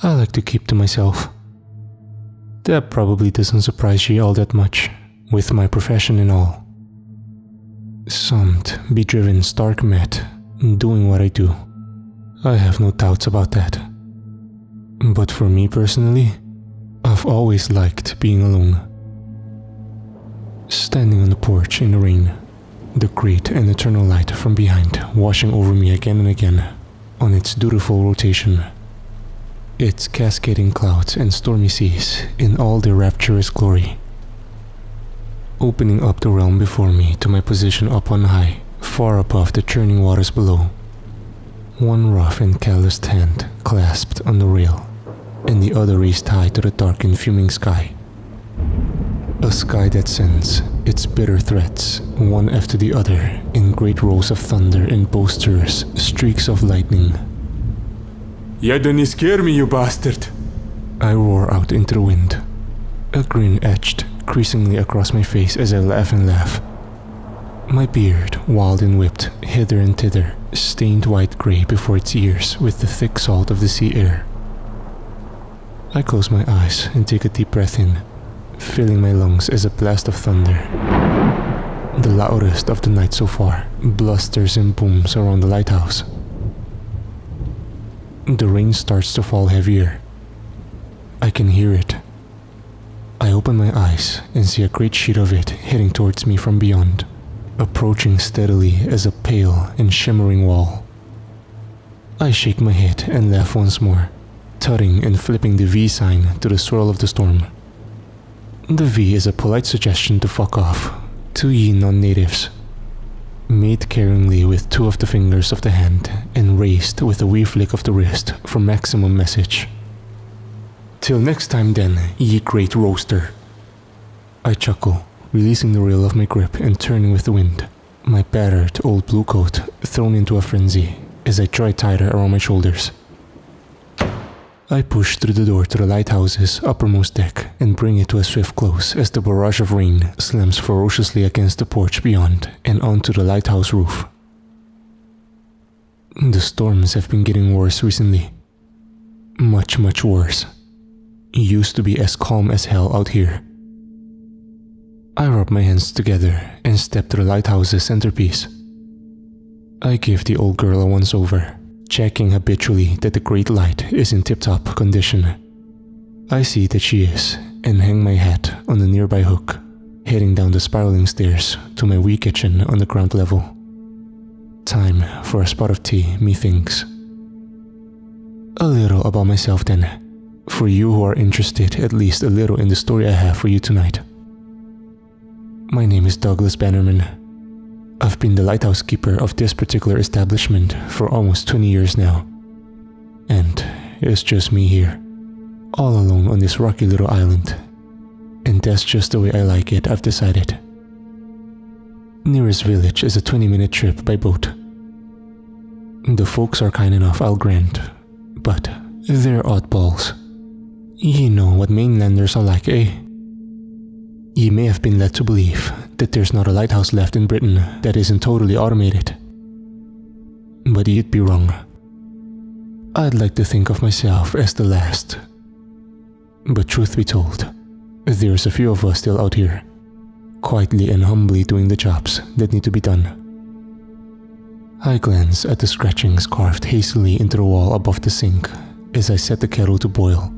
I like to keep to myself. That probably doesn't surprise you all that much, with my profession and all. Summed, be driven stark mad, doing what I do. I have no doubts about that. But for me personally, I've always liked being alone. Standing on the porch in the rain, the great and eternal light from behind washing over me again and again on its dutiful rotation. Its cascading clouds and stormy seas in all their rapturous glory. Opening up the realm before me to my position up on high, far above the churning waters below. One rough and calloused hand clasped on the rail, and the other raised high to the dark and fuming sky. A sky that sends its bitter threats, one after the other, in great rolls of thunder and boisterous streaks of lightning. "You didn't scare me, you bastard!" I roar out into the wind, a grin etched creasingly across my face as I laugh and laugh. My beard, wild and whipped hither and thither, stained white grey before its ears with the thick salt of the sea air. I close my eyes and take a deep breath in, filling my lungs as a blast of thunder. The loudest of the night so far blusters and booms around the lighthouse. The rain starts to fall heavier. I can hear it. I open my eyes and see a great sheet of it heading towards me from beyond, approaching steadily as a pale and shimmering wall. I shake my head and laugh once more, tutting and flipping the V sign to the swirl of the storm. The V is a polite suggestion to fuck off, to ye non-natives. Made caringly with two of the fingers of the hand and raised with a wee flick of the wrist for maximum message. "Till next time then, ye great roaster." I chuckle, releasing the rail of my grip and turning with the wind, my battered old blue coat thrown into a frenzy as I try tighter around my shoulders. I push through the door to the lighthouse's uppermost deck and bring it to a swift close as the barrage of rain slams ferociously against the porch beyond and onto the lighthouse roof. The storms have been getting worse recently. Much, much worse. It used to be as calm as hell out here. I rub my hands together and step to the lighthouse's centerpiece. I give the old girl a once-over, checking habitually that the great light is in tip-top condition. I see that she is, and hang my hat on the nearby hook, heading down the spiraling stairs to my wee kitchen on the ground level. Time for a spot of tea, methinks. A little about myself then, for you who are interested at least a little in the story I have for you tonight. My name is Douglas Bannerman. I've been the lighthouse keeper of this particular establishment for almost 20 years now. And it's just me here, all alone on this rocky little island. And that's just the way I like it, I've decided. Nearest village is a 20-minute trip by boat. The folks are kind enough, I'll grant, but they're oddballs. You know what mainlanders are like, eh? You may have been led to believe that there's not a lighthouse left in Britain that isn't totally automated. But you'd be wrong. I'd like to think of myself as the last. But truth be told, there's a few of us still out here, quietly and humbly doing the jobs that need to be done. I glance at the scratchings carved hastily into the wall above the sink as I set the kettle to boil.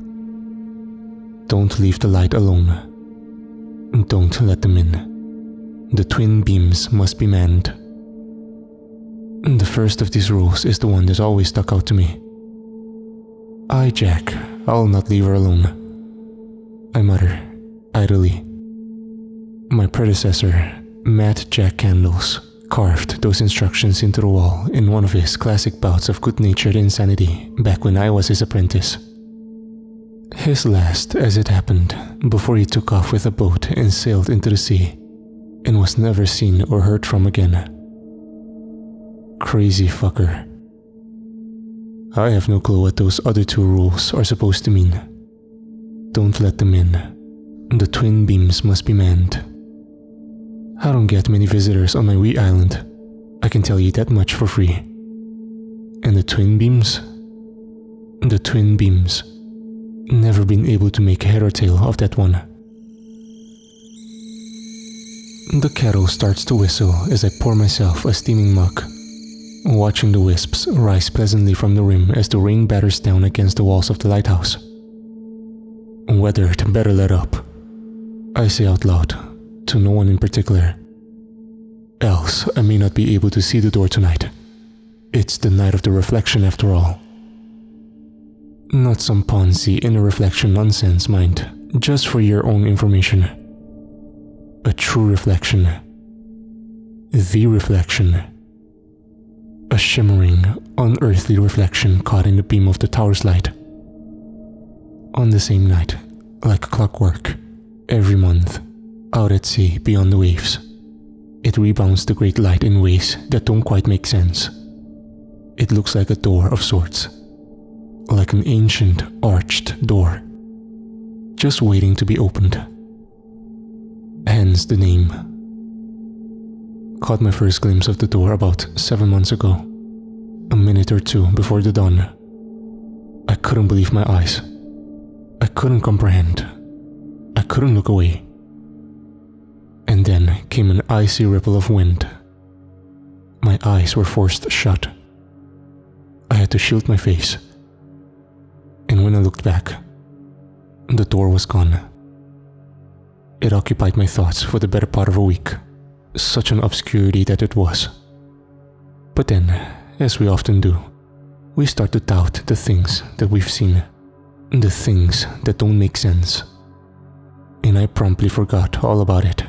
Don't leave the light alone. Don't let them in. The twin beams must be manned. The first of these rules is the one that's always stuck out to me. "Aye, Jack, I'll not leave her alone," I mutter, idly. My predecessor, Matt Jack Candles, carved those instructions into the wall in one of his classic bouts of good-natured insanity back when I was his apprentice. His last, as it happened, before he took off with a boat and sailed into the sea, and was never seen or heard from again. Crazy fucker. I have no clue what those other two rules are supposed to mean. Don't let them in. The twin beams must be manned. I don't get many visitors on my wee island, I can tell you that much for free. And the twin beams? The twin beams. Never been able to make head or tail of that one. The kettle starts to whistle as I pour myself a steaming mug, watching the wisps rise pleasantly from the rim as the rain batters down against the walls of the lighthouse. Weathered, better let up, I say out loud, to no one in particular. Else, I may not be able to see the door tonight. It's the night of the reflection after all. Not some Ponzi inner reflection nonsense, mind, just for your own information. A true reflection. The reflection. A shimmering, unearthly reflection caught in the beam of the tower's light. On the same night, like clockwork, every month, out at sea beyond the waves, it rebounds the great light in ways that don't quite make sense. It looks like a door of sorts, like an ancient, arched door, just waiting to be opened. Hence the name. Caught my first glimpse of the door about 7 months ago, a minute or two before the dawn. I couldn't believe my eyes. I couldn't comprehend. I couldn't look away. And then came an icy ripple of wind. My eyes were forced shut. I had to shield my face. And when I looked back, the door was gone. It occupied my thoughts for the better part of a week. Such an obscurity that it was. But then, as we often do, we start to doubt the things that we've seen. The things that don't make sense. And I promptly forgot all about it.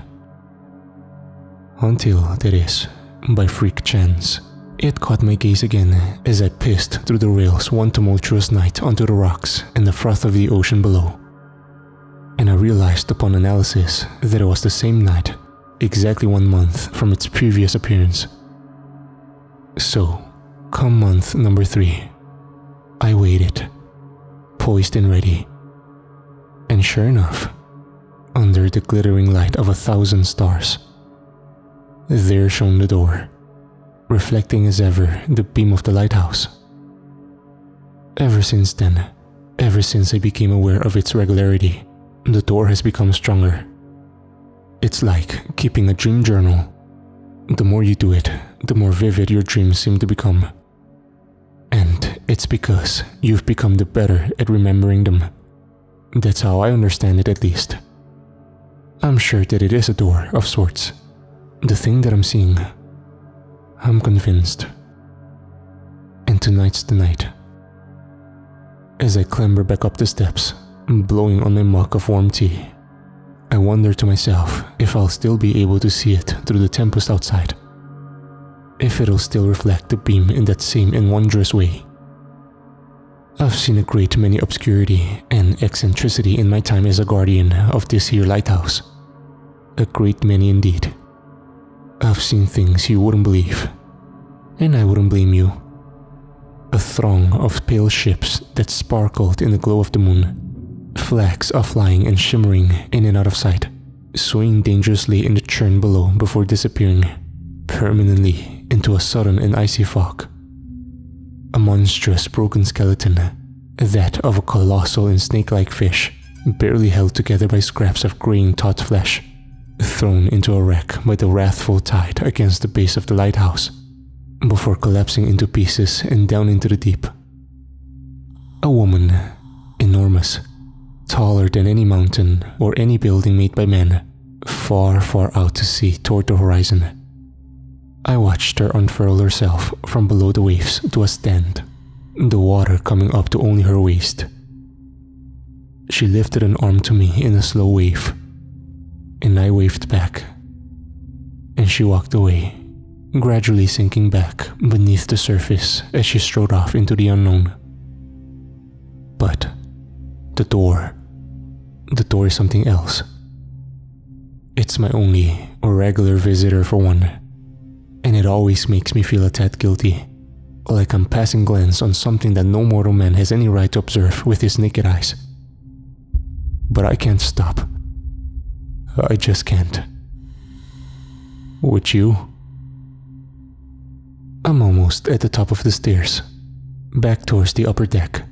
Until, that is, by freak chance, it caught my gaze again as I pissed through the rails one tumultuous night onto the rocks and the froth of the ocean below. And I realized upon analysis that it was the same night, exactly 1 month from its previous appearance. So, come month number 3, I waited, poised and ready. And sure enough, under the glittering light of 1,000 stars, there shone the door, reflecting as ever the beam of the lighthouse. Ever since then, ever since I became aware of its regularity, the door has become stronger. It's like keeping a dream journal. The more you do it, the more vivid your dreams seem to become. And it's because you've become the better at remembering them. That's how I understand it, at least. I'm sure that it is a door of sorts. The thing that I'm seeing. I'm convinced. And tonight's the night. As I clamber back up the steps, blowing on my mug of warm tea, I wonder to myself if I'll still be able to see it through the tempest outside. If it'll still reflect the beam in that same and wondrous way. I've seen a great many obscurity and eccentricity in my time as a guardian of this here lighthouse. A great many indeed. I've seen things you wouldn't believe, and I wouldn't blame you. A throng of pale ships that sparkled in the glow of the moon, flags are flying and shimmering in and out of sight, swaying dangerously in the churn below before disappearing permanently into a sudden and icy fog. A monstrous broken skeleton, that of a colossal and snake-like fish, barely held together by scraps of graying taut flesh, thrown into a wreck by the wrathful tide against the base of the lighthouse, before collapsing into pieces and down into the deep. A woman, enormous, taller than any mountain or any building made by man, far, far out to sea toward the horizon. I watched her unfurl herself from below the waves to a stand, the water coming up to only her waist. She lifted an arm to me in a slow wave, and I waved back, and she walked away, gradually sinking back beneath the surface as she strode off into the unknown. But the door is something else. It's my only or regular visitor for one, and it always makes me feel a tad guilty, like I'm passing glance on something that no mortal man has any right to observe with his naked eyes. But I can't stop. I just can't. Would you? I'm almost at the top of the stairs, back towards the upper deck.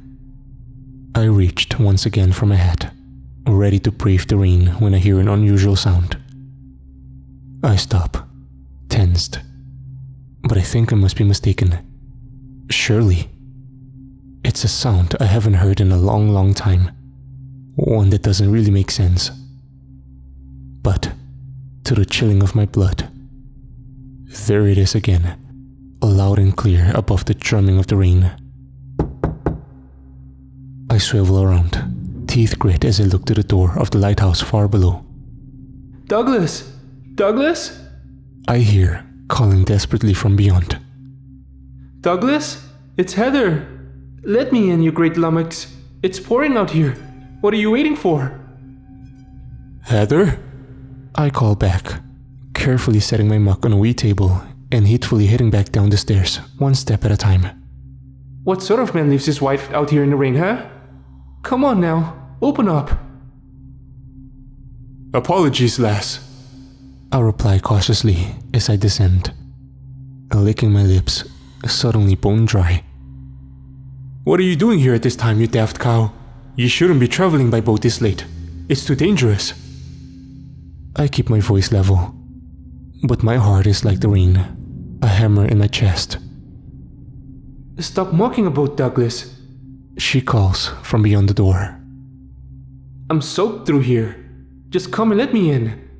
I reached once again for my hat, ready to brave the rain when I hear an unusual sound. I stop, tensed, but I think I must be mistaken. Surely, it's a sound I haven't heard in a long time, one that doesn't really make sense. But, to the chilling of my blood, there it is again, loud and clear above the drumming of the rain. I swivel around, teeth grit as I look to the door of the lighthouse far below. Douglas! Douglas? I hear, calling desperately from beyond. Douglas? It's Heather! Let me in, you great lummox. It's pouring out here. What are you waiting for? Heather? I call back, carefully setting my muck on a wee table and heedfully heading back down the stairs, one step at a time. What sort of man leaves his wife out here in the rain, huh? Come on now, open up. Apologies, lass. I reply cautiously as I descend, licking my lips, suddenly bone dry. What are you doing here at this time, you daft cow? You shouldn't be traveling by boat this late. It's too dangerous. I keep my voice level, but my heart is like the rain, a hammer in my chest. Stop mocking about Douglas. She calls from beyond the door. I'm soaked through here. Just come and let me in.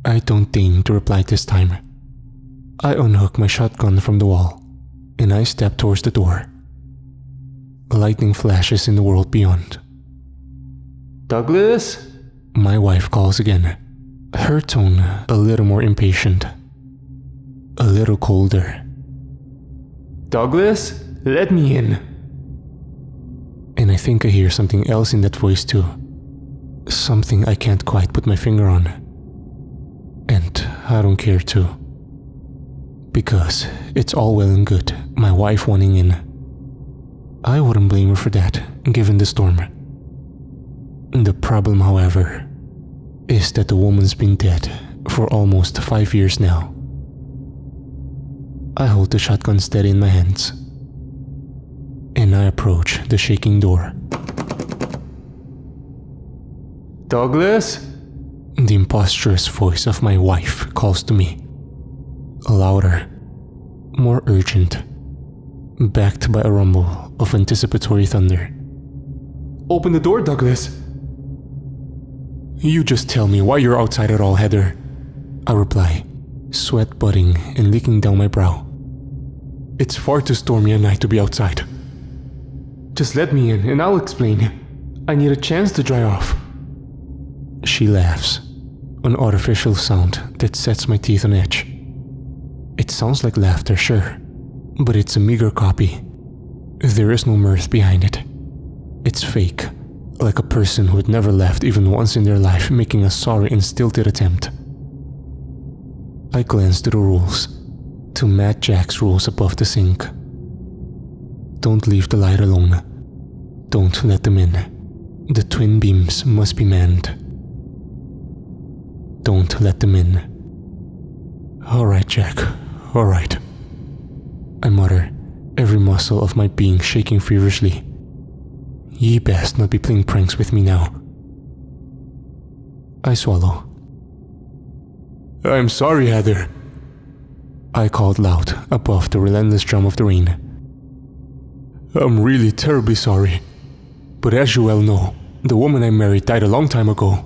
I don't deign to reply this time. I unhook my shotgun from the wall, and I step towards the door. Lightning flashes in the world beyond. Douglas? My wife calls again, her tone a little more impatient, a little colder. Douglas, let me in. And I think I hear something else in that voice too. Something I can't quite put my finger on. And I don't care to. Because it's all well and good, my wife wanting in. I wouldn't blame her for that, given the storm. The problem, however, is that the woman's been dead for almost 5 years now. I hold the shotgun steady in my hands, and I approach the shaking door. Douglas? The imposterous voice of my wife calls to me. Louder, more urgent, backed by a rumble of anticipatory thunder. Open the door, Douglas. You just tell me why you're outside at all, Heather. I reply, sweat budding and leaking down my brow. It's far too stormy a night to be outside. Just let me in and I'll explain. I need a chance to dry off. She laughs, an artificial sound that sets my teeth on edge. It sounds like laughter, sure, but it's a meager copy. There is no mirth behind it. It's fake, like a person who had never laughed even once in their life making a sorry and stilted attempt. I glance to the rules, to Matt Jack's rules above the sink. Don't leave the light alone. Don't let them in. The twin beams must be manned. Don't let them in. Alright, Jack, alright. I mutter, every muscle of my being shaking feverishly. Ye best not be playing pranks with me now. I swallow. I'm sorry, Heather. I called loud above the relentless drum of the rain. I'm really terribly sorry. But as you well know, the woman I married died a long time ago.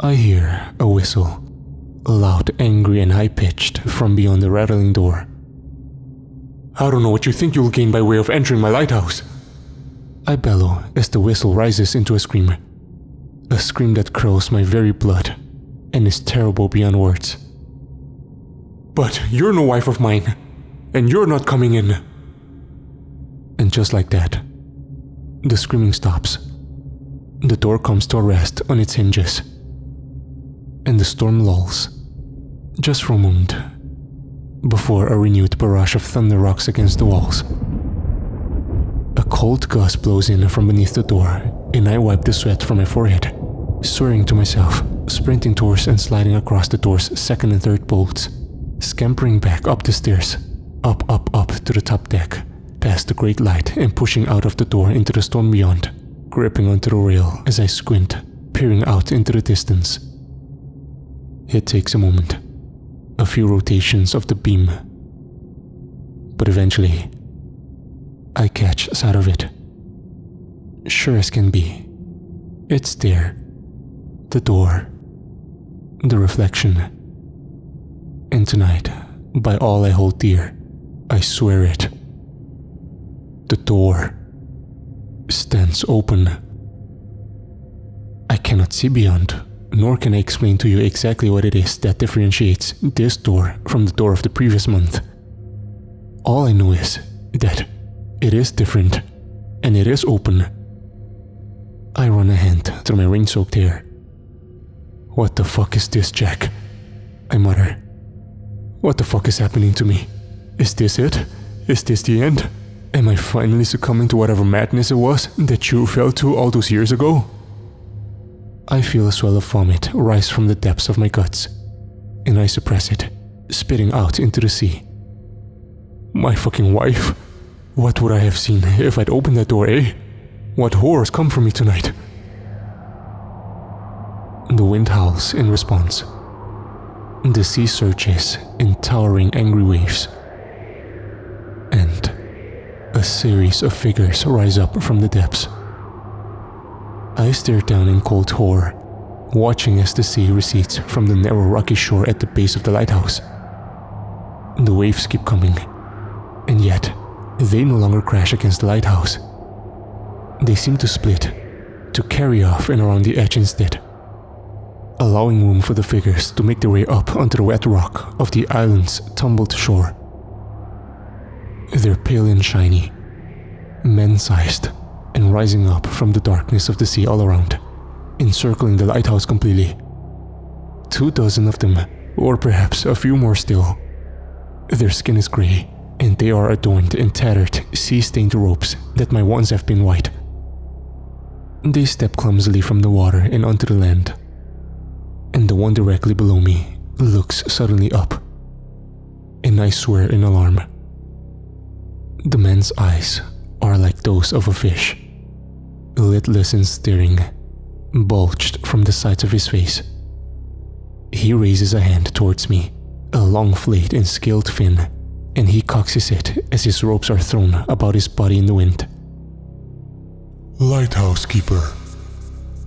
I hear a whistle, loud, angry, and high-pitched from beyond the rattling door. I don't know what you think you'll gain by way of entering my lighthouse. I bellow as the whistle rises into a scream that curdles my very blood and is terrible beyond words. But you're no wife of mine, and you're not coming in. And just like that, the screaming stops. The door comes to a rest on its hinges, and the storm lulls, just for a moment, before a renewed barrage of thunder rocks against the walls. A cold gust blows in from beneath the door, and I wipe the sweat from my forehead, swearing to myself, sprinting towards and sliding across the door's second and third bolts, scampering back up the stairs, up to the top deck, past the great light and pushing out of the door into the storm beyond, gripping onto the rail as I squint, peering out into the distance. It takes a moment, a few rotations of the beam, but eventually, I catch sight of it. Sure as can be, it's there. The door. The reflection. And tonight, by all I hold dear, I swear it. The door stands open. I cannot see beyond, nor can I explain to you exactly what it is that differentiates this door from the door of the previous month. All I know is that it is different, and it is open. I run a hand through my rain-soaked hair. What the fuck is this, Jack? I mutter. What the fuck is happening to me? Is this it? Is this the end? Am I finally succumbing to whatever madness it was that you fell to all those years ago? I feel a swell of vomit rise from the depths of my guts, and I suppress it, spitting out into the sea. My fucking wife? What would I have seen if I'd opened that door, eh? What horrors come for me tonight? The wind howls in response. The sea surges in towering angry waves. And a series of figures rise up from the depths. I stare down in cold horror, watching as the sea recedes from the narrow rocky shore at the base of the lighthouse. The waves keep coming, and yet they no longer crash against the lighthouse. They seem to split, to carry off and around the edge instead, allowing room for the figures to make their way up onto the wet rock of the island's tumbled shore. They're pale and shiny, man-sized, and rising up from the darkness of the sea all around, encircling the lighthouse completely. 24 of them, or perhaps a few more still. Their skin is grey, and they are adorned in tattered, sea-stained robes that might once have been white. They step clumsily from the water and onto the land, and the one directly below me looks suddenly up, and I swear in alarm. The man's eyes are like those of a fish, lidless and staring, bulged from the sides of his face. He raises a hand towards me, a long flayed and scaled fin, and he cocks it as his ropes are thrown about his body in the wind. "Lighthouse keeper,"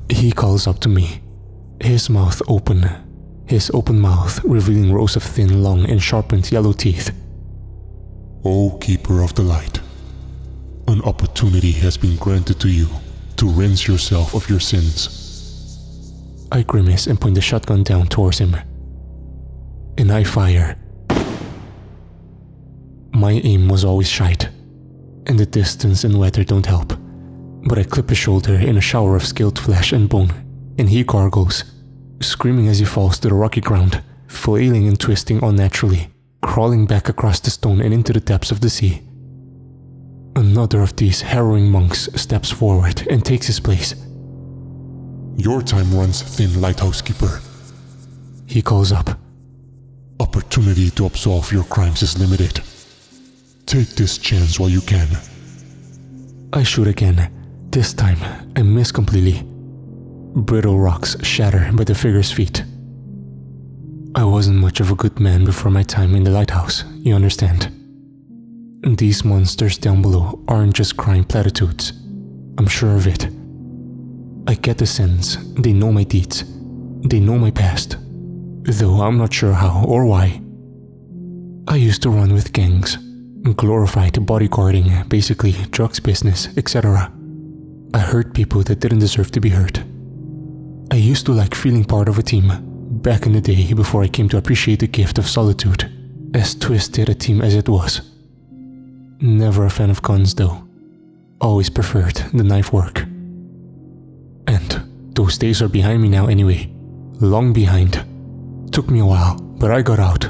he calls up to me, his mouth open, his open mouth revealing rows of thin, long, and sharpened yellow teeth. "O keeper of the light, an opportunity has been granted to you to rinse yourself of your sins." I grimace and point the shotgun down towards him, and I fire. My aim was always shite, and the distance and weather don't help, but I clip his shoulder in a shower of scaled flesh and bone, and he gargles, screaming as he falls to the rocky ground, flailing and twisting unnaturally, crawling back across the stone and into the depths of the sea. Another of these harrowing monks steps forward and takes his place. "Your time runs thin, Lighthouse keeper," he calls up. "Opportunity to absolve your crimes is limited. Take this chance while you can." I shoot again. This time, I miss completely. Brittle rocks shatter by the figure's feet. I wasn't much of a good man before my time in the lighthouse, you understand. These monsters down below aren't just crying platitudes. I'm sure of it. I get the sense they know my deeds. They know my past, though I'm not sure how or why. I used to run with gangs, glorified bodyguarding, basically drugs business, etc. I hurt people that didn't deserve to be hurt. I used to like feeling part of a team, back in the day before I came to appreciate the gift of solitude, as twisted a team as it was. Never a fan of guns though. Always preferred the knife work. And those days are behind me now anyway. Long behind. Took me a while, but I got out.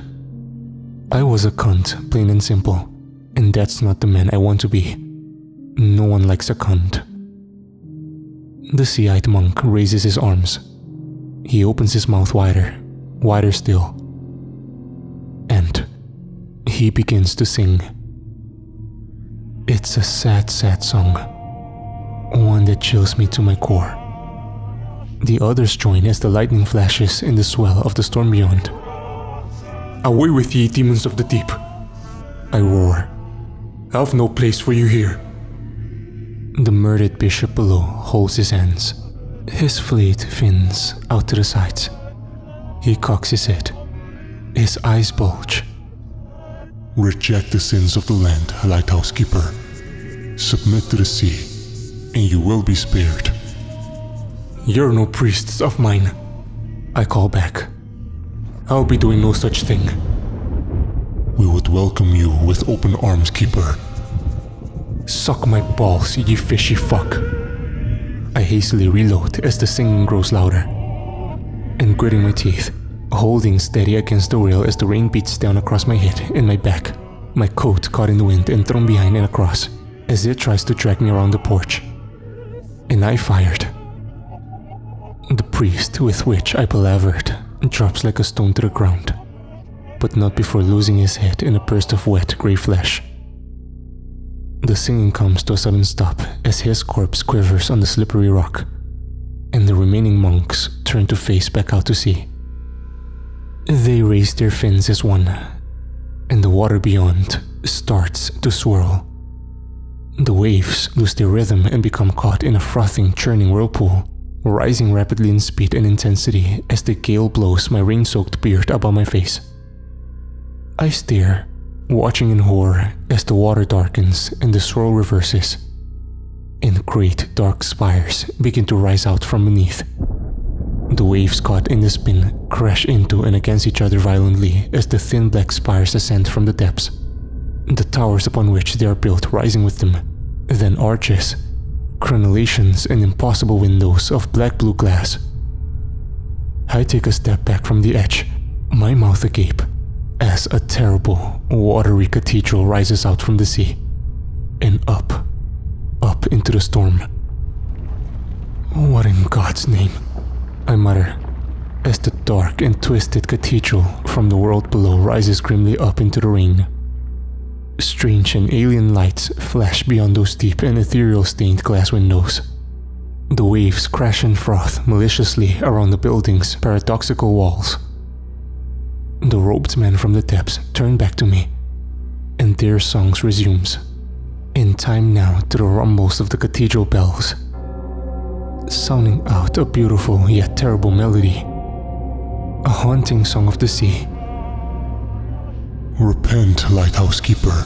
I was a cunt, plain and simple. And that's not the man I want to be. No one likes a cunt. The sea-eyed monk raises his arms. He opens his mouth wider, wider still. And he begins to sing. It's a sad, sad song. One that chills me to my core. The others join as the lightning flashes in the swell of the storm beyond. Away with ye, demons of the deep! I roar. I've no place for you here. The murdered bishop below holds his hands, his flayed fins out to the sides. He cocks his head. His eyes bulge. Reject the sins of the land, Lighthouse Keeper. Submit to the sea, and you will be spared. You're no priests of mine, I call back. I'll be doing no such thing. We would welcome you with open arms, Keeper. Suck my balls, ye fishy fuck. I hastily reload as the singing grows louder. And gritting my teeth, holding steady against the rail as the rain beats down across my head and my back, my coat caught in the wind and thrown behind and across as it tries to drag me around the porch. And I fired. The priest with which I palavered drops like a stone to the ground, but not before losing his head in a burst of wet grey flesh. The singing comes to a sudden stop as his corpse quivers on the slippery rock, and the remaining monks turn to face back out to sea. They raise their fins as one, and the water beyond starts to swirl. The waves lose their rhythm and become caught in a frothing, churning whirlpool, rising rapidly in speed and intensity as the gale blows my rain-soaked beard above my face. I stare, watching in horror as the water darkens and the swirl reverses, and great dark spires begin to rise out from beneath. The waves caught in the spin crash into and against each other violently as the thin black spires ascend from the depths, the towers upon which they are built rising with them, then arches, crenellations and impossible windows of black-blue glass. I take a step back from the edge, my mouth agape, as a terrible, watery cathedral rises out from the sea, and up into the storm. What in God's name? I mutter, as the dark and twisted cathedral from the world below rises grimly up into the rain. Strange and alien lights flash beyond those deep and ethereal stained glass windows. The waves crash and froth maliciously around the building's paradoxical walls. The robed men from the depths turn back to me, and their songs resumes, in time now to the rumbles of the cathedral bells, sounding out a beautiful yet terrible melody, a haunting song of the sea. Repent, Lighthouse Keeper,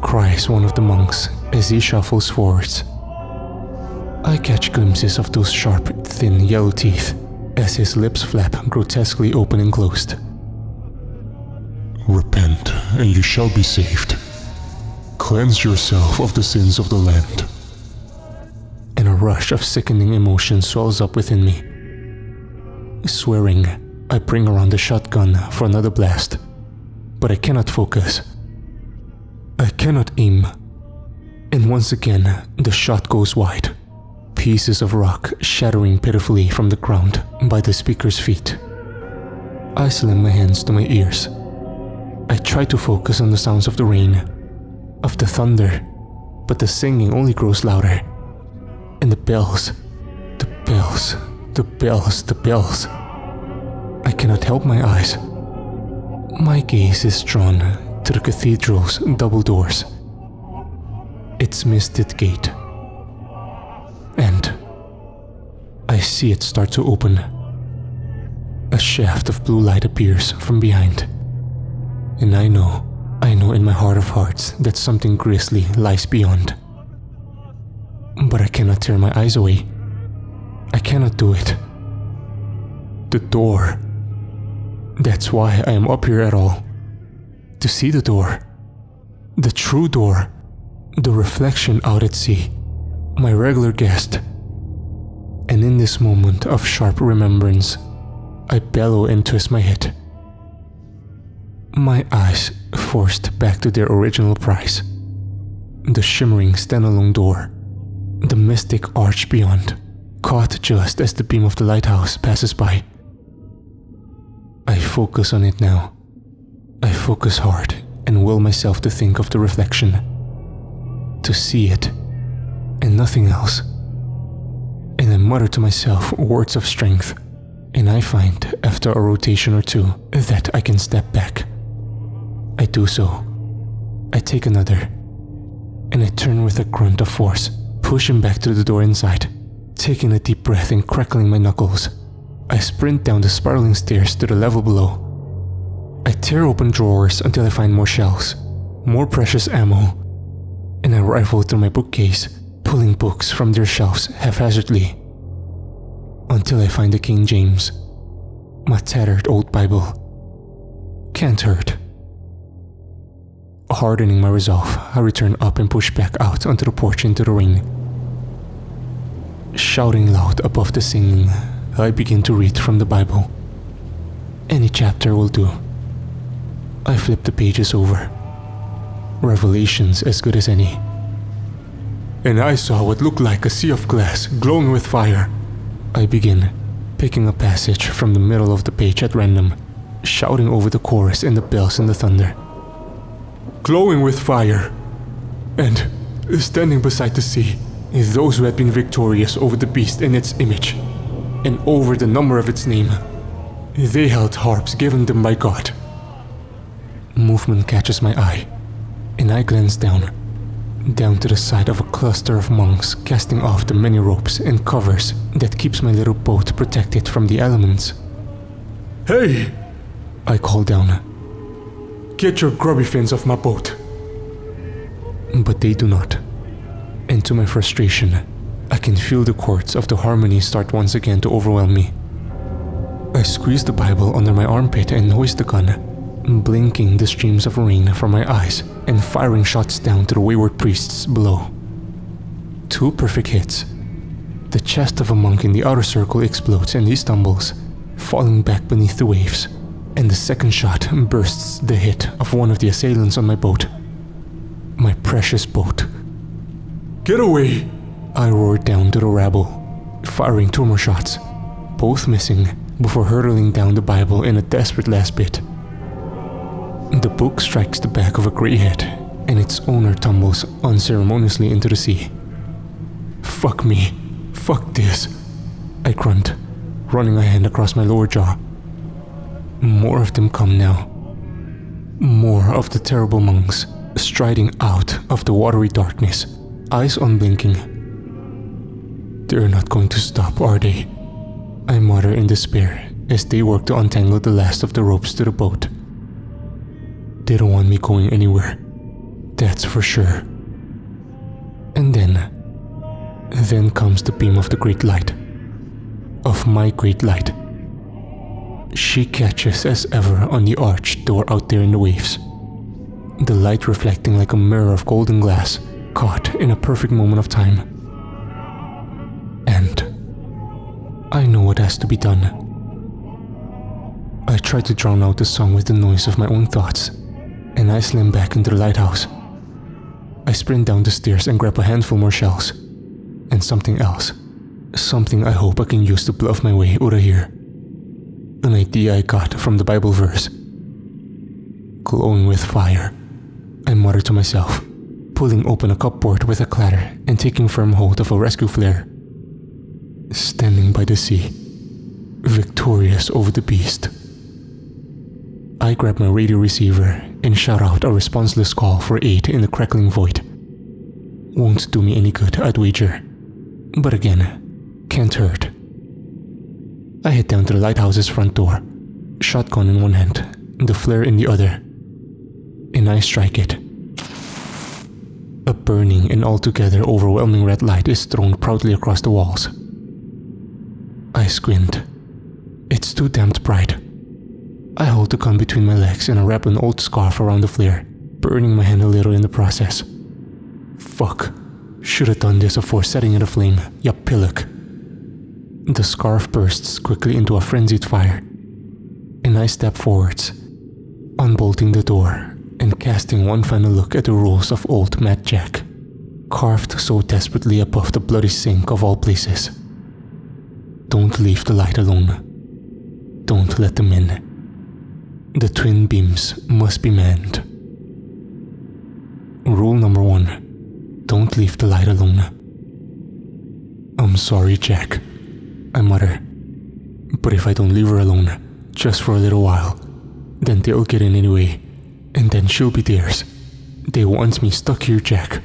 cries one of the monks as he shuffles forwards. I catch glimpses of those sharp, thin yellow teeth as his lips flap grotesquely open and closed. Repent, and you shall be saved. Cleanse yourself of the sins of the land. And a rush of sickening emotion swells up within me. Swearing, I bring around the shotgun for another blast, but I cannot focus. I cannot aim. And once again, the shot goes wide, pieces of rock shattering pitifully from the ground by the speaker's feet. I slam my hands to my ears. I try to focus on the sounds of the rain, of the thunder, but the singing only grows louder. And the bells, the bells, the bells, the bells. I cannot help my eyes. My gaze is drawn to the cathedral's double doors, its misted gate, and I see it start to open. A shaft of blue light appears from behind, and I know in my heart of hearts that something grisly lies beyond. But I cannot tear my eyes away. I cannot do it. The door. That's why I am up here at all. To see the door. The true door. The reflection out at sea. My regular guest. And in this moment of sharp remembrance, I bellow and twist my head. My eyes forced back to their original prize. The shimmering standalone door. The mystic arch beyond, caught just as the beam of the lighthouse passes by. I focus on it now. I focus hard and will myself to think of the reflection. to see it, and nothing else. And I mutter to myself words of strength, and I find, after a rotation or two, that I can step back. I do so. I take another, and I turn with a grunt of force, pushing back to the door inside, taking a deep breath and crackling my knuckles. I sprint down the spiraling stairs to the level below. I tear open drawers until I find more shelves, more precious ammo, and I rifle through my bookcase, pulling books from their shelves haphazardly, until I find the King James, my tattered old Bible. Can't hurt. Hardening my resolve, I return up and push back out onto the porch into the rain. Shouting loud above the singing, I begin to read from the Bible. Any chapter will do. I flip the pages over. Revelation's as good as any. And I saw what looked like a sea of glass glowing with fire. I begin, picking a passage from the middle of the page at random, shouting over the chorus and the bells and the thunder. Glowing with fire. And standing beside the sea is those who had been victorious over the beast and its image, and over the number of its name. They held harps given them by God. Movement catches my eye, and I glance down to the side of a cluster of monks casting off the many ropes and covers that keeps my little boat protected from the elements. Hey! I call down. Get your grubby fins off my boat. But they do not. And to my frustration, I can feel the chords of the harmony start once again to overwhelm me. I squeeze the Bible under my armpit and hoist the gun, blinking the streams of rain from my eyes and firing shots down to the wayward priests below. 2 perfect hits. The chest of a monk in the outer circle explodes and he stumbles, falling back beneath the waves, and the second shot bursts the hit of one of the assailants on my boat. My precious boat. Get away! I roared down to the rabble, firing 2 more shots, both missing, before hurtling down the Bible in a desperate last bit. The book strikes the back of a grey head, and its owner tumbles unceremoniously into the sea. Fuck me. Fuck this. I grunt, running a hand across my lower jaw. More of them come now. More of the terrible monks, striding out of the watery darkness, eyes unblinking. They're not going to stop, are they? I mutter in despair as they work to untangle the last of the ropes to the boat. They don't want me going anywhere, that's for sure. And then comes the beam of the great light. Of my great light. She catches as ever on the arched door out there in the waves. The light reflecting like a mirror of golden glass, caught in a perfect moment of time. And I know what has to be done. I try to drown out the song with the noise of my own thoughts, and I slam back into the lighthouse. I sprint down the stairs and grab a handful more shells, and something else. Something I hope I can use to bluff my way out of here. An idea I got from the Bible verse. Glowing with fire, I mutter to myself, pulling open a cupboard with a clatter and taking firm hold of a rescue flare. Standing by the sea, victorious over the beast. I grab my radio receiver and shout out a responseless call for aid in the crackling void. Won't do me any good, I'd wager. But again, can't hurt. I head down to the lighthouse's front door, shotgun in one hand, the flare in the other, and I strike it. A burning and altogether overwhelming red light is thrown proudly across the walls. I squint. It's too damned bright. I hold the gun between my legs and I wrap an old scarf around the flare, burning my hand a little in the process. Fuck. Should have done this before setting it aflame, ya pillock. The scarf bursts quickly into a frenzied fire, and I step forwards, unbolting the door and casting one final look at the rules of old Mad Jack, carved so desperately above the bloody sink of all places. Don't leave the light alone. Don't let them in. The twin beams must be manned. Rule number 1. Don't don't leave the light alone. I'm sorry, Jack, I mutter. But if I don't leave her alone, just for a little while, then they'll get in anyway, and then she'll be theirs. They want me stuck here, Jack.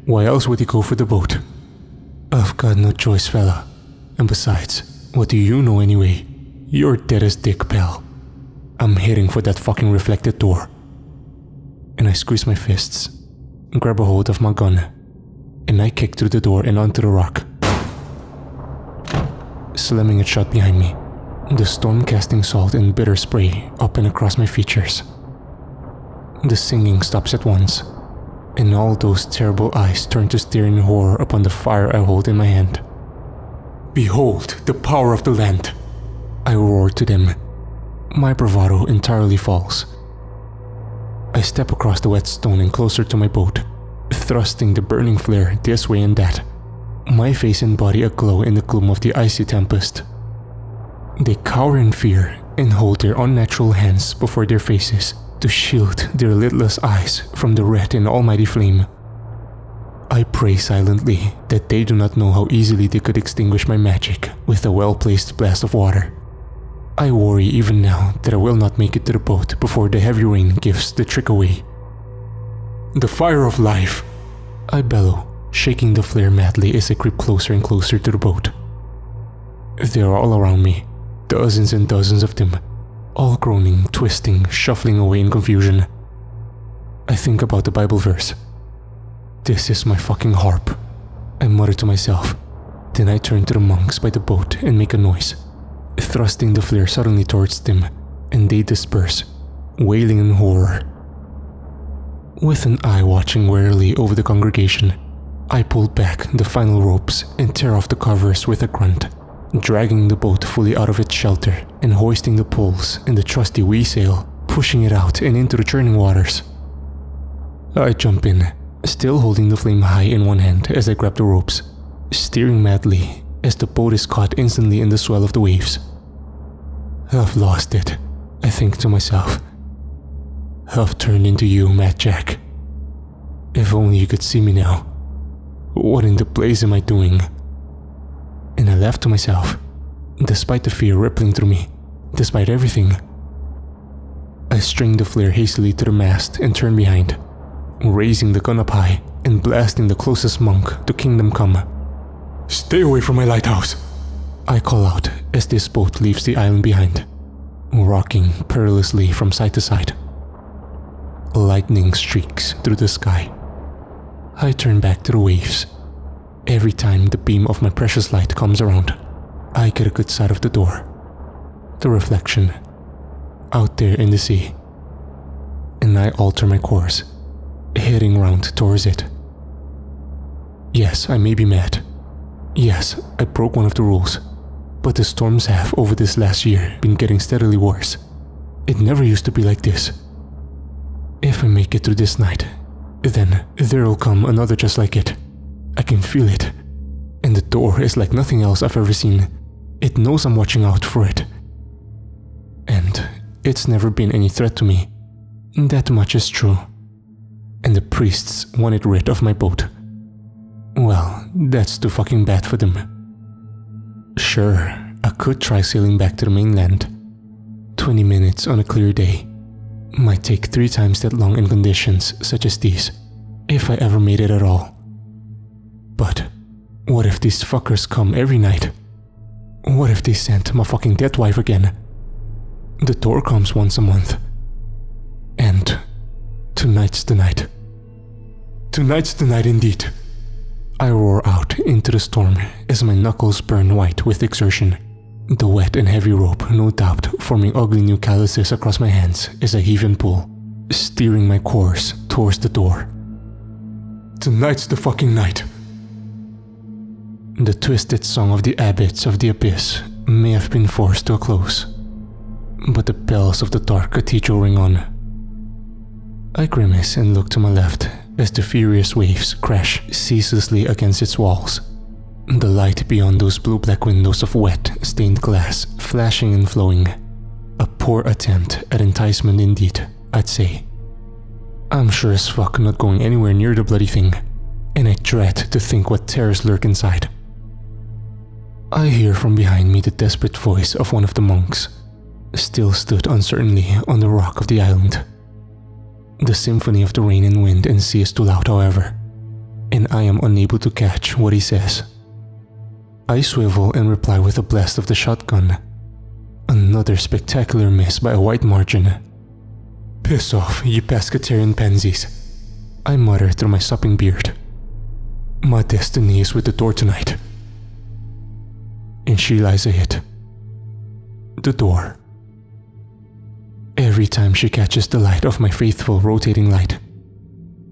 Why else would he go for the boat? I've got no choice, fella. And besides, what do you know anyway? You're dead as dick, pal. I'm heading for that fucking reflected door. And I squeeze my fists, grab a hold of my gun, and I kick through the door and onto the rock, slamming it shut behind me, the storm casting salt and bitter spray up and across my features. The singing stops at once, and all those terrible eyes turn to stare in horror upon the fire I hold in my hand. Behold the power of the land! I roar to them. My bravado entirely falls. I step across the wet stone and closer to my boat, thrusting the burning flare this way and that, my face and body aglow in the gloom of the icy tempest. They cower in fear and hold their unnatural hands before their faces to shield their lidless eyes from the red and almighty flame. I pray silently that they do not know how easily they could extinguish my magic with a well-placed blast of water. I worry even now that I will not make it to the boat before the heavy rain gives the trick away. The fire of life! I bellow, shaking the flare madly as I creep closer and closer to the boat. They are all around me, dozens and dozens of them, all groaning, twisting, shuffling away in confusion. I think about the Bible verse. This is my fucking harp, I mutter to myself. Then I turn to the monks by the boat and make a noise, thrusting the flare suddenly towards them, and they disperse, wailing in horror. With an eye watching warily over the congregation, I pull back the final ropes and tear off the covers with a grunt, dragging the boat fully out of its shelter and hoisting the poles and the trusty wee sail, pushing it out and into the churning waters. I jump in, still holding the flame high in one hand as I grab the ropes, steering madly as the boat is caught instantly in the swell of the waves. I've lost it, I think to myself. I've turned into you, Mad Jack. If only you could see me now. What in the blazes am I doing? And I laugh to myself, despite the fear rippling through me, despite everything. I string the flare hastily to the mast and turn behind, raising the gun up high and blasting the closest monk to Kingdom Come. Stay away from my lighthouse! I call out as this boat leaves the island behind, rocking perilously from side to side. Lightning streaks through the sky. I turn back to the waves. Every time the beam of my precious light comes around, I get a good sight of the door, the reflection, out there in the sea. And I alter my course, heading round towards it. Yes, I may be mad. Yes, I broke one of the rules, but the storms have over this last year been getting steadily worse. It never used to be like this. If I make it through this night, then there'll come another just like it. I can feel it. And the door is like nothing else I've ever seen. It knows I'm watching out for it. And it's never been any threat to me. That much is true. And the priests wanted rid of my boat. Well, that's too fucking bad for them. Sure, I could try sailing back to the mainland. 20 minutes on a clear day. Might take 3 times that long in conditions such as these, if I ever made it at all. But what if these fuckers come every night? What if they sent my fucking dead wife again? The door comes once a month. And tonight's the night. Tonight's the night indeed. I roar out into the storm as my knuckles burn white with exertion. The wet and heavy rope, no doubt, forming ugly new calluses across my hands as I heave and pull, steering my course towards the door. Tonight's the fucking night. The twisted song of the abbots of the abyss may have been forced to a close, but the bells of the dark cathedral ring on. I grimace and look to my left as the furious waves crash ceaselessly against its walls. The light beyond those blue-black windows of wet, stained glass flashing and flowing. A poor attempt at enticement indeed, I'd say. I'm sure as fuck not going anywhere near the bloody thing, and I dread to think what terrors lurk inside. I hear from behind me the desperate voice of one of the monks, still stood uncertainly on the rock of the island. The symphony of the rain and wind and sea is too loud, however, and I am unable to catch what he says. I swivel and reply with a blast of the shotgun. Another spectacular miss by a wide margin. "Piss off, ye pescatarian pansies," I mutter through my sopping beard. "My destiny is with the door tonight." And she lies a hit. The door. Every time she catches the light of my faithful rotating light,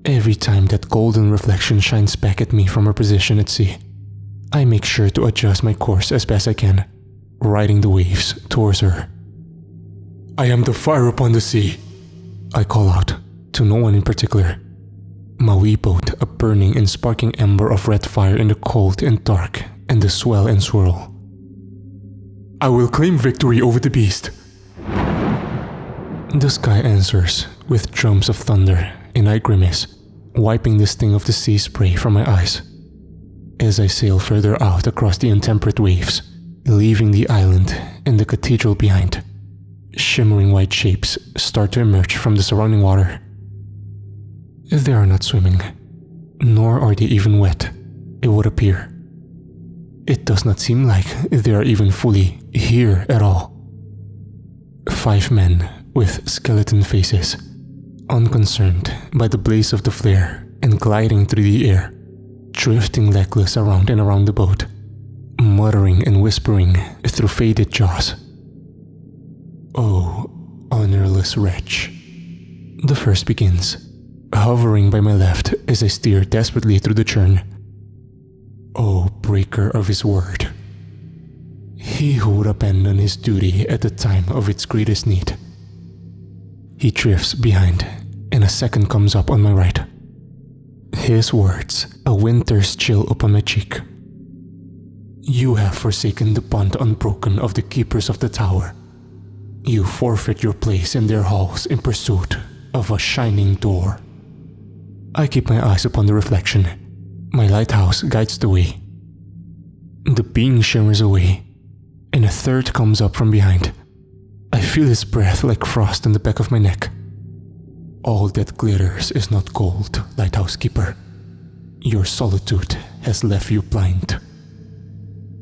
every time that golden reflection shines back at me from her position at sea, I make sure to adjust my course as best I can, riding the waves towards her. "I am the fire upon the sea," I call out, to no one in particular. My wee boat, a burning and sparking ember of red fire in the cold and dark and the swell and swirl. "I will claim victory over the beast." The sky answers with drums of thunder, and I grimace, wiping the sting of the sea spray from my eyes, as I sail further out across the intemperate waves, leaving the island and the cathedral behind. Shimmering white shapes start to emerge from the surrounding water. They are not swimming, nor are they even wet, it would appear. It does not seem like they are even fully here at all. 5 men with skeleton faces, unconcerned by the blaze of the flare and gliding through the air, drifting legless around and around the boat, muttering and whispering through faded jaws. "Oh, honorless wretch." The first begins, hovering by my left as I steer desperately through the churn. "Oh, breaker of his word. He who would abandon his duty at the time of its greatest need." He drifts behind, and a second comes up on my right. His words, a winter's chill upon my cheek. "You have forsaken the bond unbroken of the keepers of the tower. You forfeit your place in their halls in pursuit of a shining door." I keep my eyes upon the reflection. My lighthouse guides the way. The being shimmers away, and a third comes up from behind. I feel his breath like frost on the back of my neck. "All that glitters is not gold, lighthouse keeper. Your solitude has left you blind."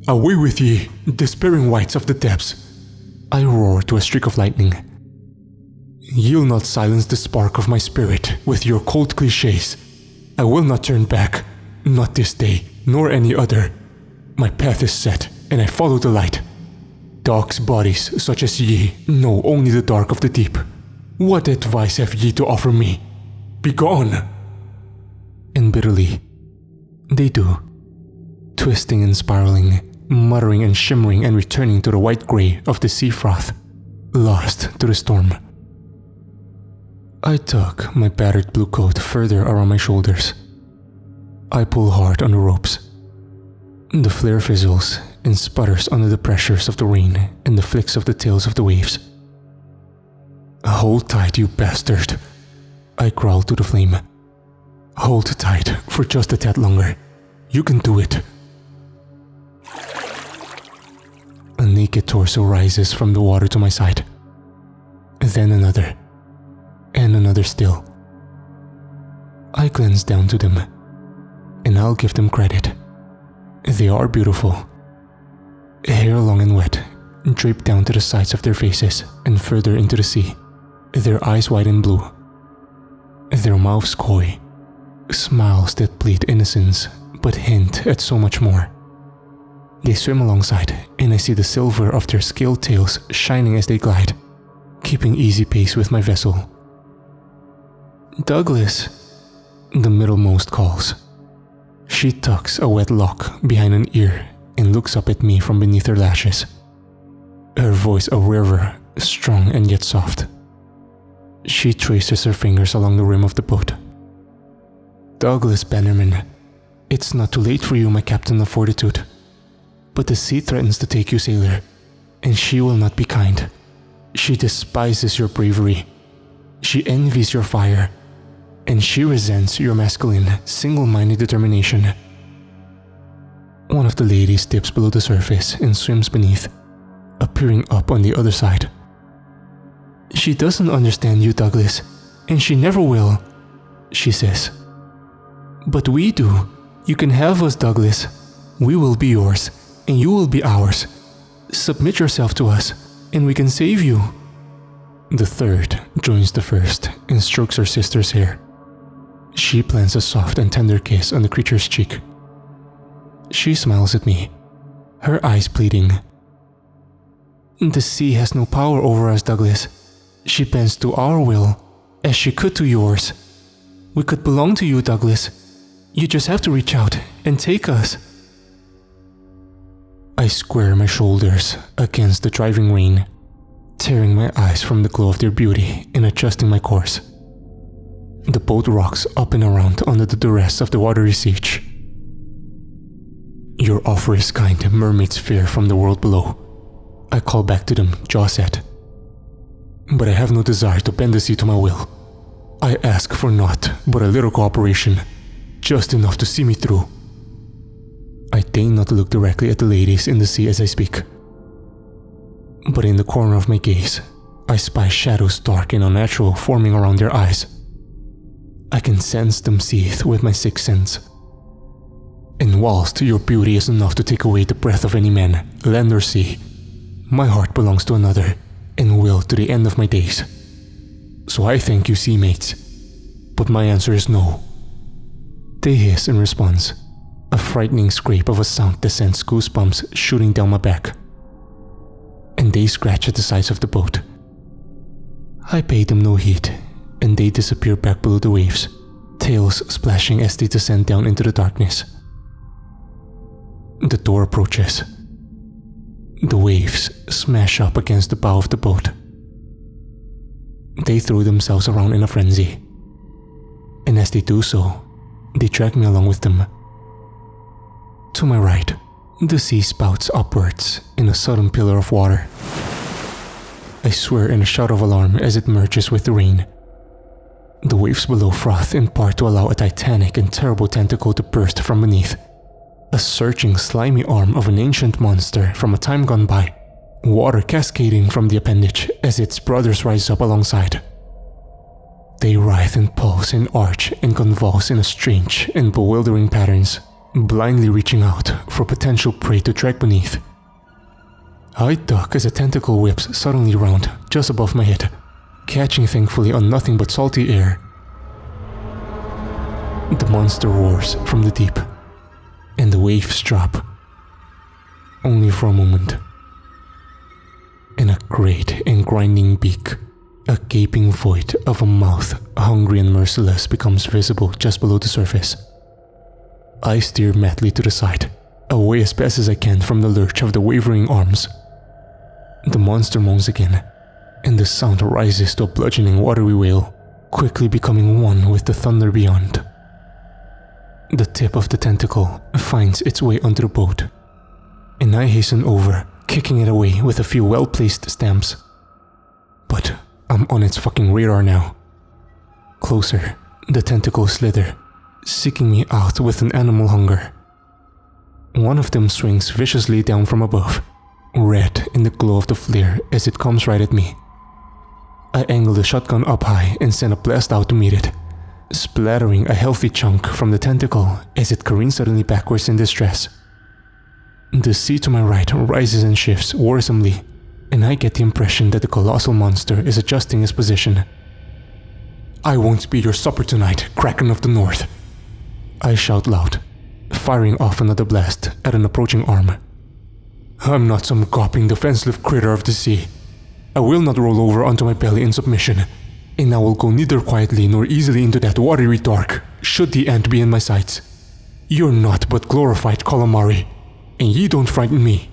"Away with ye, despairing wights of the depths!" I roar to a streak of lightning. "You'll not silence the spark of my spirit with your cold clichés. I will not turn back, not this day, nor any other. My path is set, and I follow the light. Dogs' bodies such as ye know only the dark of the deep. What advice have ye to offer me? Begone!" And bitterly, they do, twisting and spiraling, muttering and shimmering and returning to the white grey of the sea froth, lost to the storm. I tuck my battered blue coat further around my shoulders. I pull hard on the ropes. The flare fizzles and sputters under the pressures of the rain and the flicks of the tails of the waves. "Hold tight, you bastard," I growl to the flame. "Hold tight for just a tad longer. You can do it." A naked torso rises from the water to my side. Then another, and another still. I glance down to them, and I'll give them credit. They are beautiful. Hair long and wet, draped down to the sides of their faces and further into the sea, their eyes wide and blue. Their mouths coy, smiles that plead innocence but hint at so much more. They swim alongside, and I see the silver of their scaled tails shining as they glide, keeping easy pace with my vessel. "Douglas," the middlemost calls. She tucks a wet lock behind an ear and looks up at me from beneath her lashes. Her voice a river, strong and yet soft. She traces her fingers along the rim of the boat. "Douglas Bannerman, it's not too late for you, my captain of fortitude. But the sea threatens to take you, sailor, and she will not be kind. She despises your bravery. She envies your fire. and she resents your masculine, single-minded determination. One of the ladies dips below the surface and swims beneath, appearing up on the other side. She doesn't understand you, Douglas, and she never will, she says. But we do. You can have us, Douglas. We will be yours, and you will be ours. Submit yourself to us, and we can save you. The third joins the first and strokes her sister's hair. She plants a soft and tender kiss on the creature's cheek. She smiles at me, her eyes pleading. The sea has no power over us, Douglas. She bends to our will, as she could to yours. We could belong to you, Douglas. You just have to reach out and take us. I square my shoulders against the driving rain, tearing my eyes from the glow of their beauty and adjusting my course. The boat rocks up and around under the duress of the watery siege. Your offer is kind, mermaids fair from the world below. I call back to them, jaw set. But I have no desire to bend the sea to my will. I ask for naught but a little cooperation, just enough to see me through. I deign not to look directly at the ladies in the sea as I speak. But in the corner of my gaze, I spy shadows dark and unnatural forming around their eyes. I can sense them seethe with my sixth sense. And whilst your beauty is enough to take away the breath of any man, land or sea, my heart belongs to another, and will to the end of my days. So I thank you, sea mates, but my answer is no. They hiss in response, a frightening scrape of a sound that sends goosebumps shooting down my back. And they scratch at the sides of the boat. I pay them no heed, and they disappear back below the waves, tails splashing as they descend down into the darkness. The door approaches. The waves smash up against the bow of the boat. They throw themselves around in a frenzy, and as they do so, they drag me along with them. To my right, the sea spouts upwards in a sudden pillar of water. I swear in a shout of alarm as it merges with the rain. The waves below froth in part to allow a titanic and terrible tentacle to burst from beneath. A searching, slimy arm of an ancient monster from a time gone by, water cascading from the appendage as its brothers rise up alongside. They writhe and pulse and arch and convulse in a strange and bewildering patterns, blindly reaching out for potential prey to drag beneath. I duck as a tentacle whips suddenly round just above my head, catching thankfully on nothing but salty air. The monster roars from the deep, and the waves drop, only for a moment. In a great and grinding beak, a gaping void of a mouth, hungry and merciless, becomes visible just below the surface. I steer madly to the side, away as best as I can from the lurch of the wavering arms. The monster moans again, and the sound rises to a bludgeoning watery wail, quickly becoming one with the thunder beyond. The tip of the tentacle finds its way onto the boat, and I hasten over, kicking it away with a few well-placed stamps. But I'm on its fucking radar now. Closer, the tentacles slither, seeking me out with an animal hunger. One of them swings viciously down from above, red in the glow of the flare as it comes right at me. I angle the shotgun up high and send a blast out to meet it, splattering a healthy chunk from the tentacle as it careens suddenly backwards in distress. The sea to my right rises and shifts worrisomely, and I get the impression that the colossal monster is adjusting its position. I won't be your supper tonight, Kraken of the North. I shout loud, firing off another blast at an approaching arm. I'm not some gawping defenseless critter of the sea. I will not roll over onto my belly in submission, and I will go neither quietly nor easily into that watery dark, should the end be in my sights. You're naught but glorified calamari, and ye don't frighten me.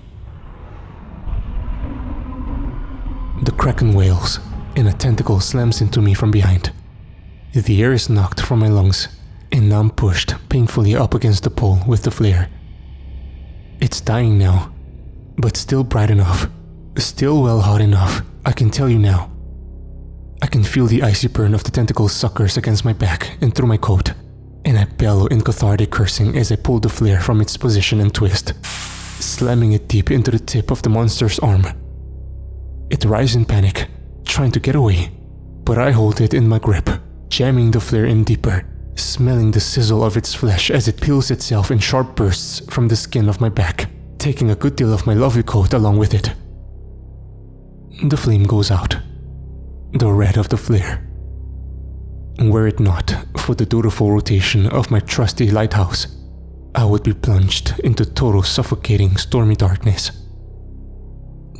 The kraken wails, and a tentacle slams into me from behind. The air is knocked from my lungs, and I'm pushed painfully up against the pole with the flare. It's dying now, but still bright enough, still well hot enough, I can tell you now. I can feel the icy burn of the tentacle suckers against my back and through my coat, and I bellow in cathartic cursing as I pull the flare from its position and twist, slamming it deep into the tip of the monster's arm. It writhes in panic, trying to get away, but I hold it in my grip, jamming the flare in deeper, smelling the sizzle of its flesh as it peels itself in sharp bursts from the skin of my back, taking a good deal of my lovely coat along with it. The flame goes out, the red of the flare. Were it not for the dutiful rotation of my trusty lighthouse, I would be plunged into total suffocating stormy darkness.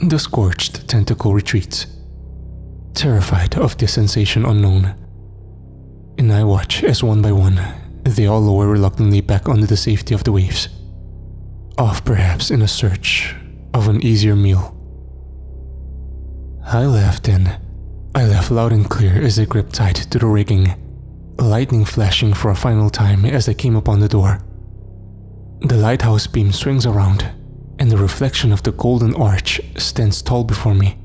The scorched tentacle retreats, terrified of this sensation unknown, and I watch as one by one they all lower reluctantly back under the safety of the waves, off perhaps in a search of an easier meal. I laughed then. I laughed loud and clear as I gripped tight to the rigging, lightning flashing for a final time as I came upon the door. The lighthouse beam swings around, and the reflection of the golden arch stands tall before me.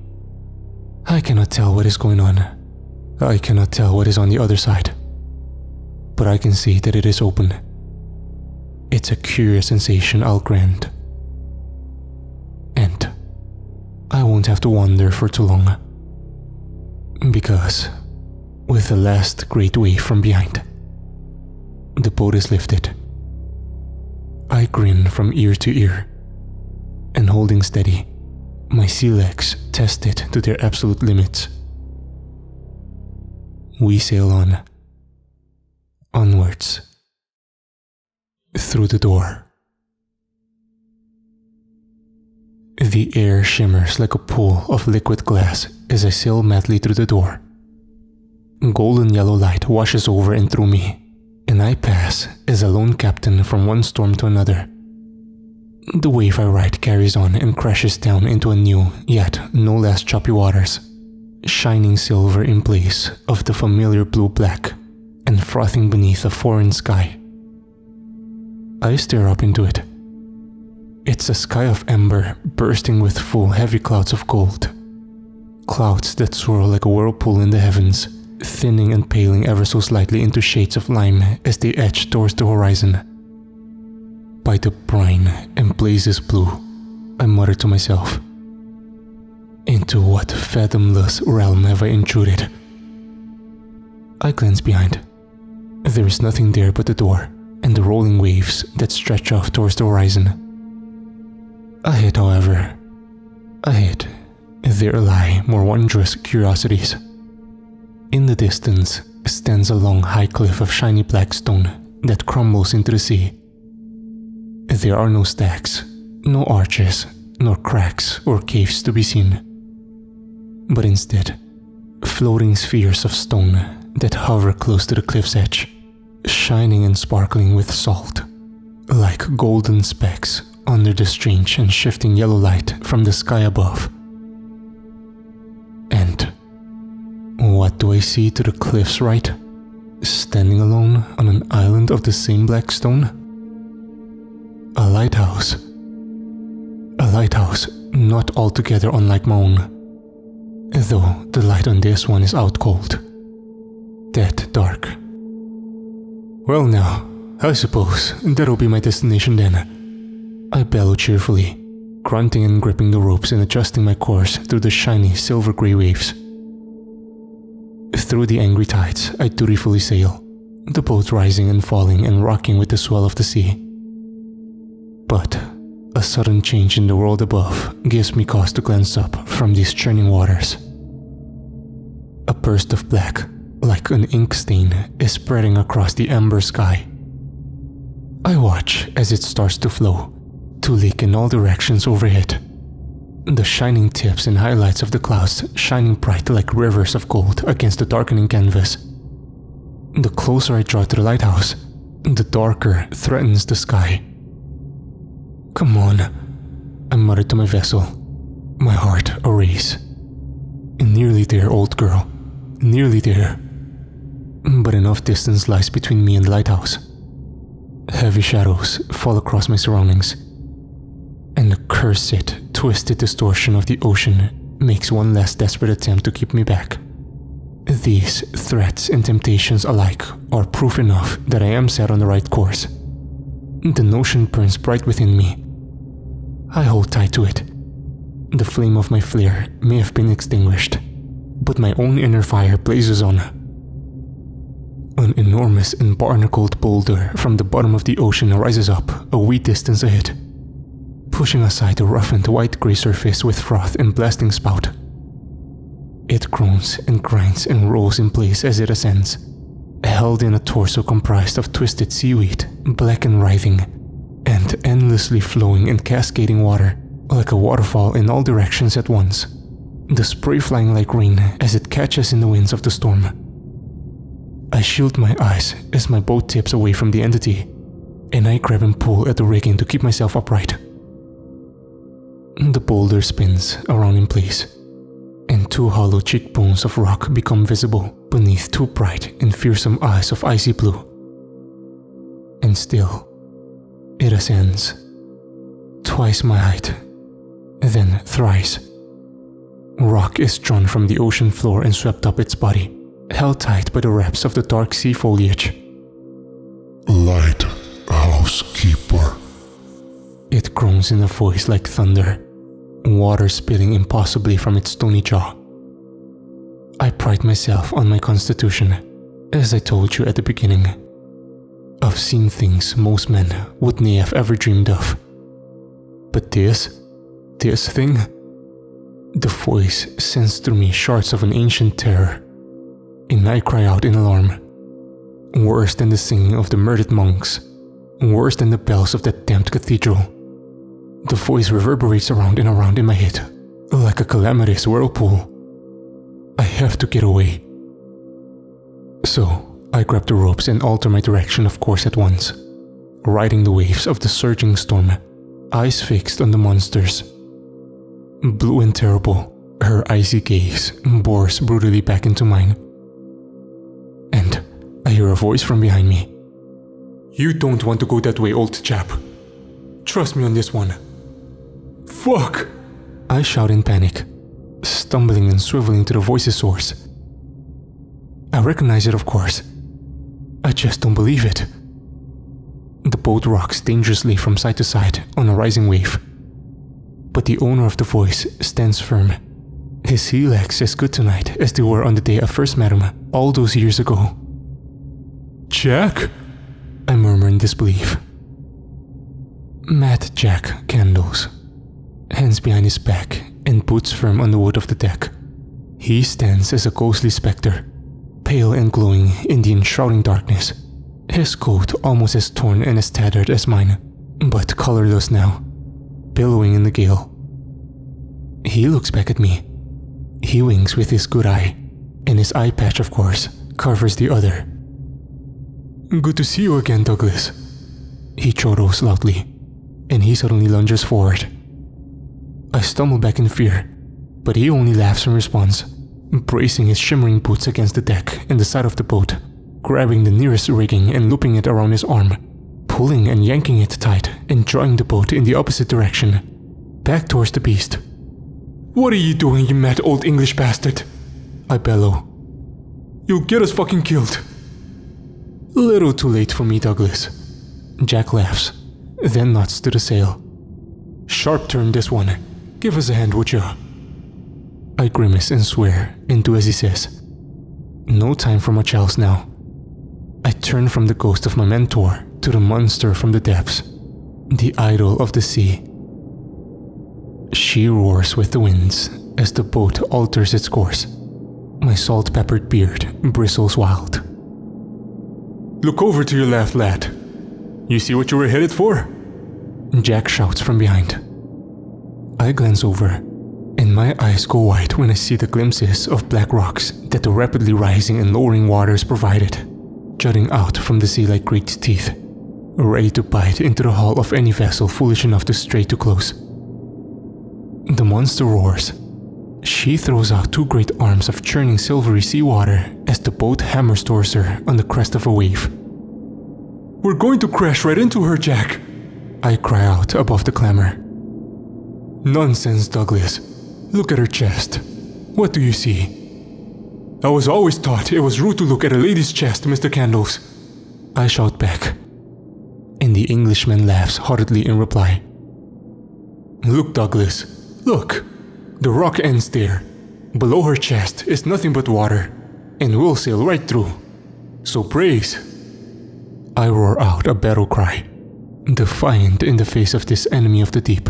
I cannot tell what is going on. I cannot tell what is on the other side. But I can see that it is open. It's a curious sensation, I'll grant. And I won't have to wander for too long. Because, with the last great wave from behind, the boat is lifted. I grin from ear to ear, and holding steady, my sea legs tested to their absolute limits. We sail on. Onwards. Through the door. The air shimmers like a pool of liquid glass as I sail madly through the door. Golden yellow light washes over and through me, and I pass as a lone captain from one storm to another. The wave I ride carries on and crashes down into a new, yet no less choppy waters, shining silver in place of the familiar blue-black and frothing beneath a foreign sky. I stare up into it. It's a sky of amber bursting with full heavy clouds of gold. Clouds that swirl like a whirlpool in the heavens, thinning and paling ever so slightly into shades of lime as they edge towards the horizon. By the brine and blazes blue, I mutter to myself. Into what fathomless realm have I intruded? I glance behind. There is nothing there but the door and the rolling waves that stretch off towards the horizon. Ahead, however, ahead, there lie more wondrous curiosities. In the distance stands a long high cliff of shiny black stone that crumbles into the sea. There are no stacks, no arches, nor cracks or caves to be seen, but instead, floating spheres of stone that hover close to the cliff's edge, shining and sparkling with salt, like golden specks under the strange and shifting yellow light from the sky above. And what do I see to the cliff's right, standing alone on an island of the same black stone? A lighthouse. A lighthouse not altogether unlike my own, though the light on this one is out cold, dead dark. Well now, I suppose that'll be my destination then. I bellow cheerfully, grunting and gripping the ropes and adjusting my course through the shiny silver-grey waves. Through the angry tides, I dutifully sail, the boat rising and falling and rocking with the swell of the sea. But a sudden change in the world above gives me cause to glance up from these churning waters. A burst of black, like an ink stain, is spreading across the amber sky. I watch as it starts to flow, to leak in all directions overhead. The shining tips and highlights of the clouds shining bright like rivers of gold against the darkening canvas. The closer I draw to the lighthouse, the darker threatens the sky. Come on, I mutter to my vessel, my heart a race. Nearly there, old girl, nearly there. But enough distance lies between me and the lighthouse. Heavy shadows fall across my surroundings, and the cursed, twisted distortion of the ocean makes one last desperate attempt to keep me back, These threats and temptations alike are proof enough that I am set on the right course. The notion burns bright within me. I hold tight to it. The flame of my flare may have been extinguished, but my own inner fire blazes on. An enormous and barnacled boulder from the bottom of the ocean rises up a wee distance ahead, pushing aside the roughened white-grey surface with froth and blasting spout. It groans and grinds and rolls in place as it ascends, held in a torso comprised of twisted seaweed, black and writhing, and endlessly flowing and cascading water, like a waterfall in all directions at once, the spray flying like rain as it catches in the winds of the storm. I shield my eyes as my boat tips away from the entity, and I grab and pull at the rigging to keep myself upright. The boulder spins around in place, and two hollow cheekbones of rock become visible beneath two bright and fearsome eyes of icy blue. And still, it ascends. Twice my height, then thrice. Rock is drawn from the ocean floor and swept up its body, held tight by the wraps of the dark sea foliage. Lighthouse Keeper. It groans in a voice like thunder, water spilling impossibly from its stony jaw. I pride myself on my constitution, as I told you at the beginning. I've seen things most men would ne'er have ever dreamed of. But this thing? The voice sends through me shards of an ancient terror, and I cry out in alarm. Worse than the singing of the murdered monks, worse than the bells of that damned cathedral. The voice reverberates around and around in my head, like a calamitous whirlpool. I have to get away. So, I grab the ropes and alter my direction of course at once, riding the waves of the surging storm, eyes fixed on the monsters. Blue and terrible, her icy gaze bores brutally back into mine. And I hear a voice from behind me. "You don't want to go that way, old chap. Trust me on this one." "Fuck!" I shout in panic, stumbling and swiveling to the voice's source. I recognize it, of course. I just don't believe it. The boat rocks dangerously from side to side on a rising wave, but the owner of the voice stands firm. His sea legs as good tonight as they were on the day I first met him all those years ago. "Jack?" I murmur in disbelief. Matt Jack Candles, hands behind his back and boots firm on the wood of the deck. He stands as a ghostly spectre, pale and glowing in the enshrouding darkness, his coat almost as torn and as tattered as mine, but colorless now, billowing in the gale. He looks back at me. He winks with his good eye, and his eye patch, of course, covers the other. "Good to see you again, Douglas," he chortles loudly, and he suddenly lunges forward. I stumble back in fear, but he only laughs in response, bracing his shimmering boots against the deck and the side of the boat, grabbing the nearest rigging and looping it around his arm, pulling and yanking it tight and drawing the boat in the opposite direction, back towards the beast. "What are you doing, you mad old English bastard?" I bellow. "You'll get us fucking killed." "Little too late for me, Douglas." Jack laughs, then nods to the sail. "Sharp turn this one. Give us a hand, would ya?" I grimace and swear and do as he says. No time for much else now. I turn from the ghost of my mentor to the monster from the depths, the idol of the sea. She roars with the winds as the boat alters its course. My salt-peppered beard bristles wild. "Look over to your left, lad. You see what you were headed for?" Jack shouts from behind. I glance over, and my eyes go wide when I see the glimpses of black rocks that the rapidly rising and lowering waters provided, jutting out from the sea like great teeth, ready to bite into the hull of any vessel foolish enough to stray too close. The monster roars. She throws out two great arms of churning silvery seawater as the boat hammers towards her on the crest of a wave. "We're going to crash right into her, Jack!" I cry out above the clamor. "Nonsense, Douglas. Look at her chest. What do you see?" I was always taught it was rude to look at a lady's chest, Mr. Candles. I shout back, and the Englishman laughs heartily in reply. Look, Douglas, look. The rock ends there. Below her chest is nothing but water, and we'll sail right through. So praise. I roar out a battle cry, defiant in the face of this enemy of the deep.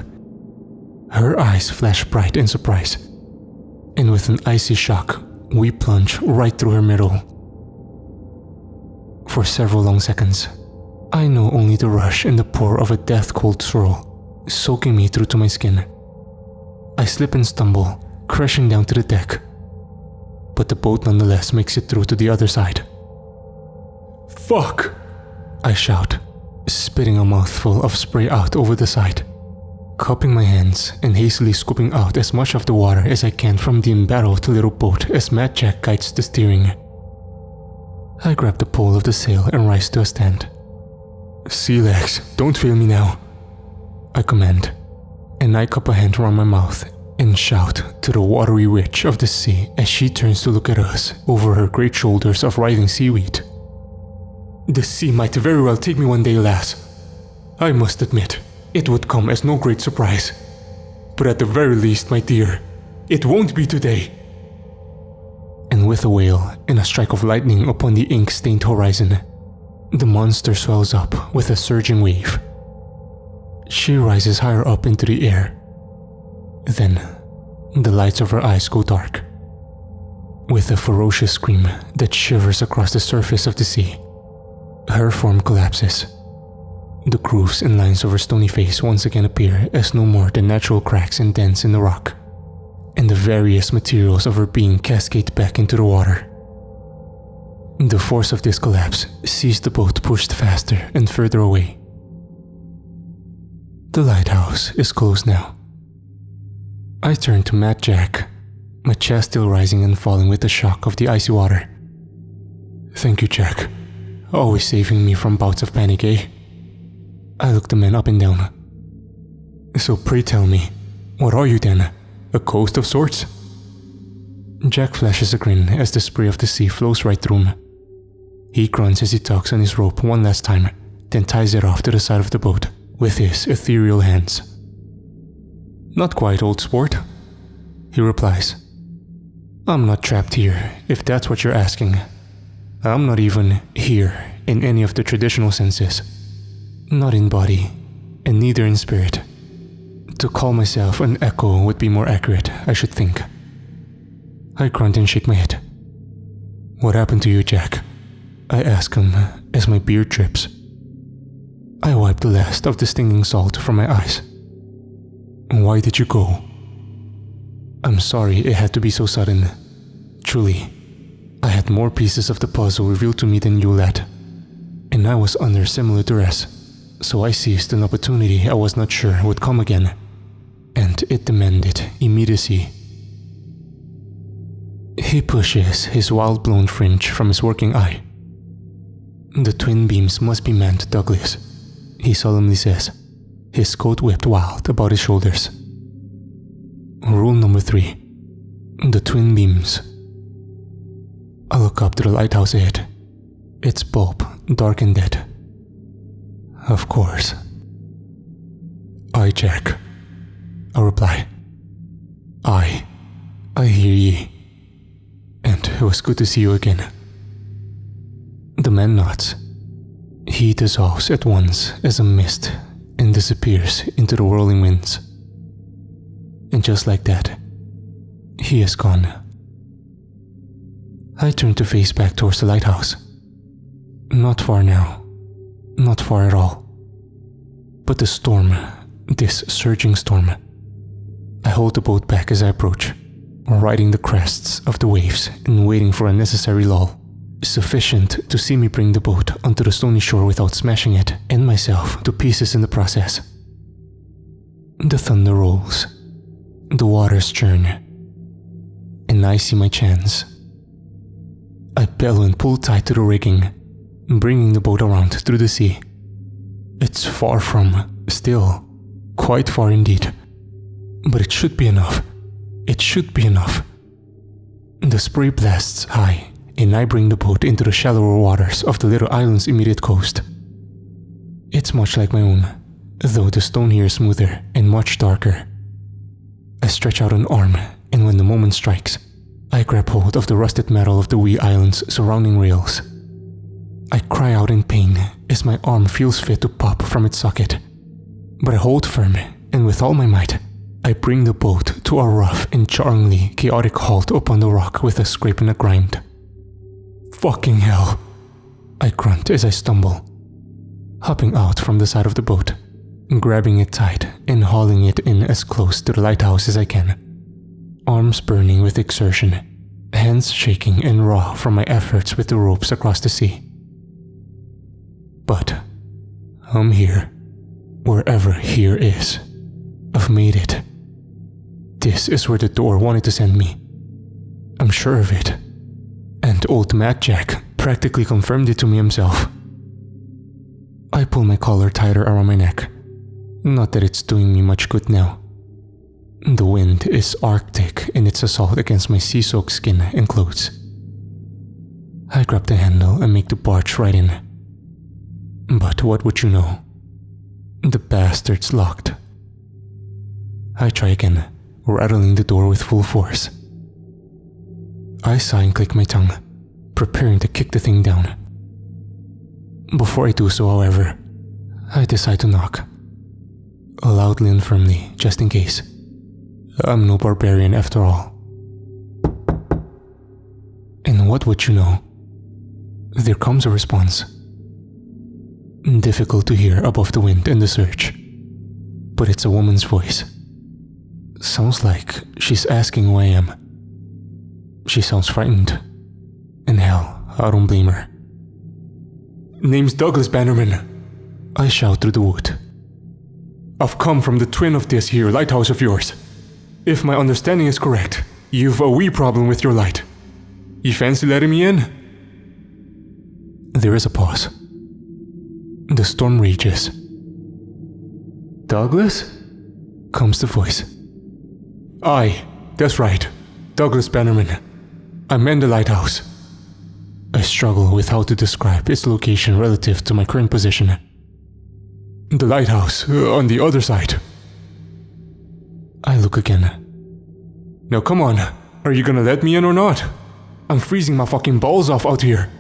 Her eyes flash bright in surprise, and with an icy shock, we plunge right through her middle. For several long seconds, I know only the rush and the pour of a death-cold swirl, soaking me through to my skin. I slip and stumble, crashing down to the deck, but the boat nonetheless makes it through to the other side. Fuck! I shout, spitting a mouthful of spray out over the side, cupping my hands and hastily scooping out as much of the water as I can from the embattled little boat as Mad Jack guides the steering. I grab the pole of the sail and rise to a stand. Sea legs, don't fail me now, I command, and I cup a hand around my mouth and shout to the watery witch of the sea as she turns to look at us over her great shoulders of writhing seaweed. The sea might very well take me one day, lass. I must admit, it would come as no great surprise. But at the very least, my dear, it won't be today. And with a wail and a strike of lightning upon the ink-stained horizon, the monster swells up with a surging wave. She rises higher up into the air. Then, the lights of her eyes go dark. With a ferocious scream that shivers across the surface of the sea, her form collapses. The grooves and lines of her stony face once again appear as no more than natural cracks and dents in the rock, and the various materials of her being cascade back into the water. The force of this collapse sees the boat pushed faster and further away. The lighthouse is closed now. I turn to Mad Jack, my chest still rising and falling with the shock of the icy water. Thank you, Jack. Always saving me from bouts of panic, eh? I look the men up and down. So pray tell me, what are you then? A ghost of sorts? Jack flashes a grin as the spray of the sea flows right through him. He grunts as he tugs on his rope one last time, then ties it off to the side of the boat with his ethereal hands. Not quite, old sport, he replies. I'm not trapped here, if that's what you're asking. I'm not even here in any of the traditional senses. Not in body, and neither in spirit. To call myself an echo would be more accurate, I should think. I grunt and shake my head. What happened to you, Jack? I ask him as my beard drips. I wipe the last of the stinging salt from my eyes. Why did you go? I'm sorry it had to be so sudden. Truly, I had more pieces of the puzzle revealed to me than you, lad. And I was under similar duress, so I seized an opportunity I was not sure would come again. And it demanded immediacy. He pushes his wild-blown fringe from his working eye. The twin beams must be manned, Douglas, he solemnly says, his coat whipped wild about his shoulders. Rule number 3. The twin beams. I look up to the lighthouse ahead, its bulb dark and dead. Of course. Aye, Jack, I reply. Aye, I hear ye. And it was good to see you again. The man nods. He dissolves at once as a mist and disappears into the whirling winds. And just like that, he is gone. I turn to face back towards the lighthouse. Not far now. Not far at all. But the storm, this surging storm. I hold the boat back as I approach, riding the crests of the waves and waiting for a necessary lull, sufficient to see me bring the boat onto the stony shore without smashing it and myself to pieces in the process. The thunder rolls, the waters churn, and I see my chance. I bellow and pull tight to the rigging, bringing the boat around through the sea. It's far from, still, quite far indeed, but it should be enough. It should be enough. The spray blasts high, and I bring the boat into the shallower waters of the little island's immediate coast. It's much like my own, though the stone here is smoother and much darker. I stretch out an arm, and when the moment strikes, I grab hold of the rusted metal of the wee island's surrounding rails. I cry out in pain as my arm feels fit to pop from its socket. But I hold firm, and with all my might, I bring the boat to a rough and jarringly chaotic halt upon the rock with a scrape and a grind. Fucking hell, I grunt as I stumble, hopping out from the side of the boat, grabbing it tight and hauling it in as close to the lighthouse as I can. Arms burning with exertion, hands shaking and raw from my efforts with the ropes across the sea. But I'm here, wherever here is. I've made it. This is where the door wanted to send me. I'm sure of it. And old Mad Jack practically confirmed it to me himself. I pull my collar tighter around my neck. Not that it's doing me much good now. The wind is arctic in its assault against my sea-soaked skin and clothes. I grab the handle and make the barge right in. But what would you know? The bastard's locked. I try again, rattling the door with full force. I sigh and click my tongue, preparing to kick the thing down. Before I do so, however, I decide to knock. Loudly and firmly, just in case. I'm no barbarian after all. And what would you know? There comes a response. Difficult to hear above the wind and the surge, but it's a woman's voice. Sounds like she's asking who I am. She sounds frightened, and hell, I don't blame her. Name's Douglas Bannerman, I shout through the wood. I've come from the twin of this here lighthouse of yours. If my understanding is correct, you've a wee problem with your light. You fancy letting me in? There is a pause. The storm rages. Douglas? Comes the voice. Aye, that's right. Douglas Bannerman. I'm in the lighthouse. I struggle with how to describe its location relative to my current position. The lighthouse, on the other side. I look again. Now come on, are you gonna let me in or not? I'm freezing my fucking balls off out here.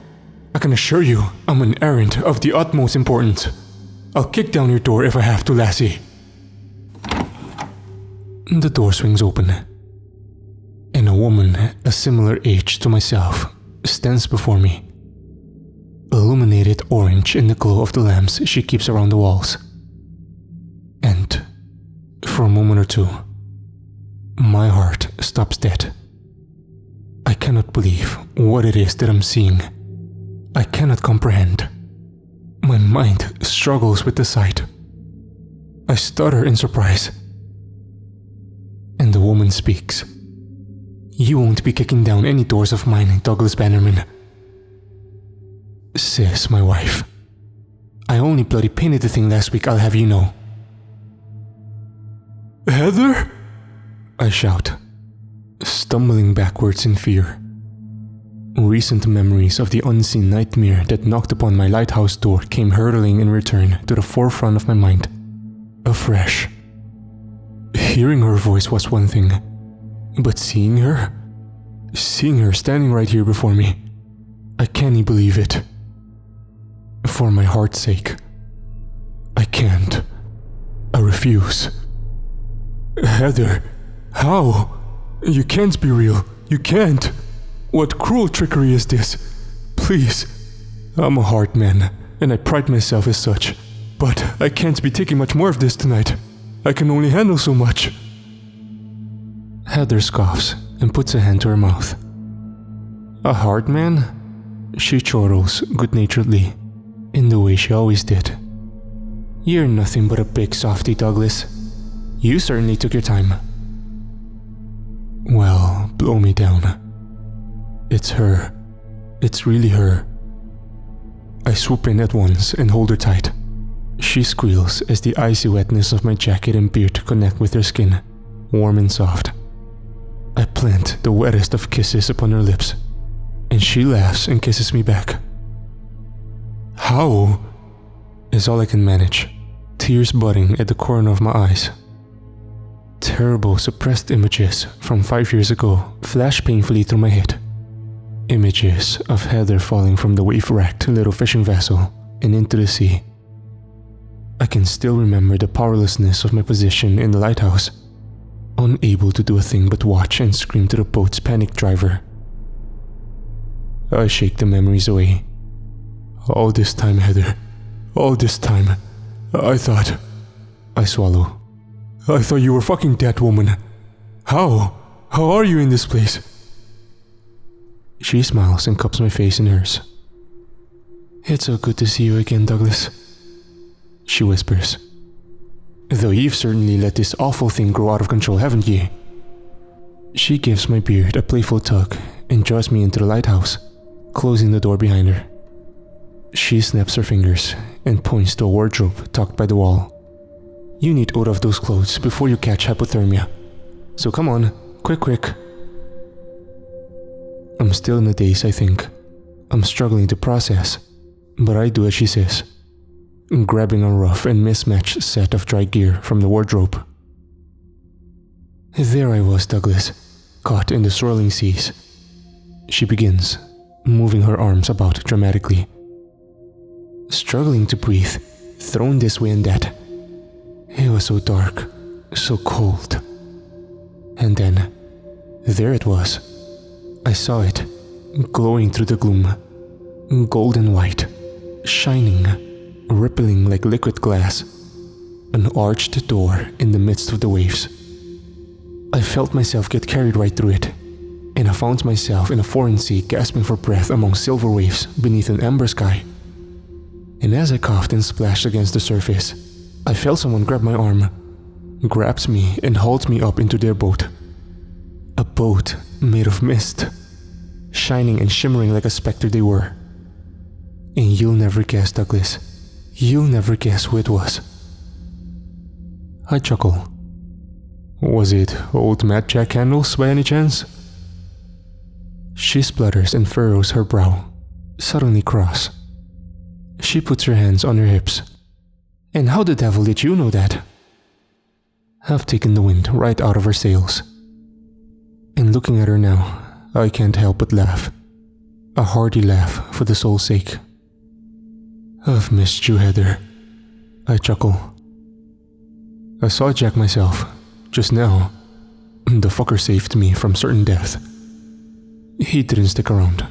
I can assure you, I'm an errand of the utmost importance. I'll kick down your door if I have to, lassie. The door swings open, and a woman a similar age to myself stands before me, illuminated orange in the glow of the lamps she keeps around the walls. And for a moment or two, my heart stops dead. I cannot believe what it is that I'm seeing. I cannot comprehend. My mind struggles with the sight. I stutter in surprise. And the woman speaks. You won't be kicking down any doors of mine, Douglas Bannerman. Says my wife. I only bloody painted the thing last week, I'll have you know. Heather? I shout, stumbling backwards in fear. Recent memories of the unseen nightmare that knocked upon my lighthouse door came hurtling in return to the forefront of my mind, afresh. Hearing her voice was one thing, but seeing her standing right here before me, I can't believe it. For my heart's sake, I can't. I refuse. Heather, how? You can't be real. You can't. What cruel trickery is this? Please. I'm a hard man, and I pride myself as such. But I can't be taking much more of this tonight. I can only handle so much. Heather scoffs and puts a hand to her mouth. A hard man? She chortles good-naturedly, in the way she always did. You're nothing but a big softy, Douglas. You certainly took your time. Well, blow me down. It's her. It's really her. I swoop in at once and hold her tight. She squeals as the icy wetness of my jacket and beard connect with her skin, warm and soft. I plant the wettest of kisses upon her lips, and she laughs and kisses me back. "How?" is all I can manage, tears budding at the corner of my eyes. Terrible suppressed images from 5 years ago flash painfully through my head. Images of Heather falling from the wave-wrecked little fishing vessel and into the sea. I can still remember the powerlessness of my position in the lighthouse, unable to do a thing but watch and scream to the boat's panicked driver. I shake the memories away. All this time, Heather. All this time. I thought... I swallow. I thought you were fucking dead, woman. How? How are you in this place? She smiles and cups my face in hers. "It's so good to see you again, Douglas," she whispers. "Though you've certainly let this awful thing grow out of control, haven't ye?" She gives my beard a playful tug and draws me into the lighthouse, closing the door behind her. She snaps her fingers and points to a wardrobe tucked by the wall. "You need out of those clothes before you catch hypothermia. So come on, quick. I'm still in a daze, I think. I'm struggling to process, but I do as she says, grabbing a rough and mismatched set of dry gear from the wardrobe. There I was, Douglas, caught in the swirling seas. She begins, moving her arms about dramatically. Struggling to breathe, thrown this way and that. It was so dark, so cold. And then, there it was. I saw it, glowing through the gloom, golden white, shining, rippling like liquid glass, an arched door in the midst of the waves. I felt myself get carried right through it, and I found myself in a foreign sea gasping for breath among silver waves beneath an amber sky. And as I coughed and splashed against the surface, I felt someone grab my arm, grabs me and hauls me up into their boat. A boat made of mist, shining and shimmering like a specter they were. And you'll never guess, Douglas. You'll never guess who it was. I chuckle. Was it old Mad Jack Candles by any chance? She splutters and furrows her brow, suddenly cross. She puts her hands on her hips. And how the devil did you know that? I've taken the wind right out of her sails. And looking at her now, I can't help but laugh. A hearty laugh for the soul's sake. I've missed you, Heather. I chuckle. I saw Jack myself, just now. The fucker saved me from certain death. He didn't stick around.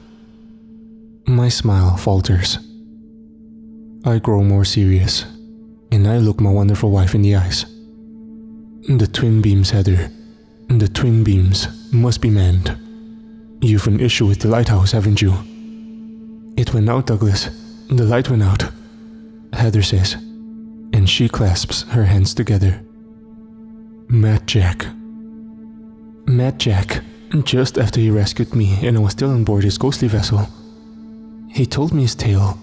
My smile falters. I grow more serious, and I look my wonderful wife in the eyes. The twin beams, Heather. The twin beams must be manned. You've an issue with the lighthouse, haven't you? It went out, Douglas. The light went out, Heather says, and she clasps her hands together. Mad Jack, just after he rescued me and I was still on board his ghostly vessel. He told me his tale.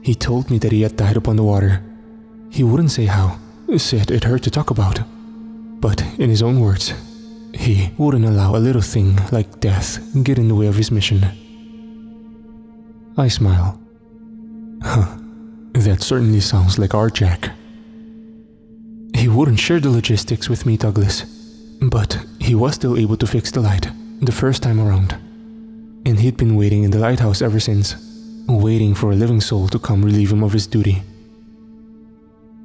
He told me that he had died upon the water. He wouldn't say how, said it hurt to talk about. But in his own words, he wouldn't allow a little thing like death get in the way of his mission. I smile. That certainly sounds like our Jack. He wouldn't share the logistics with me, Douglas, but he was still able to fix the light the first time around. And he'd been waiting in the lighthouse ever since, waiting for a living soul to come relieve him of his duty.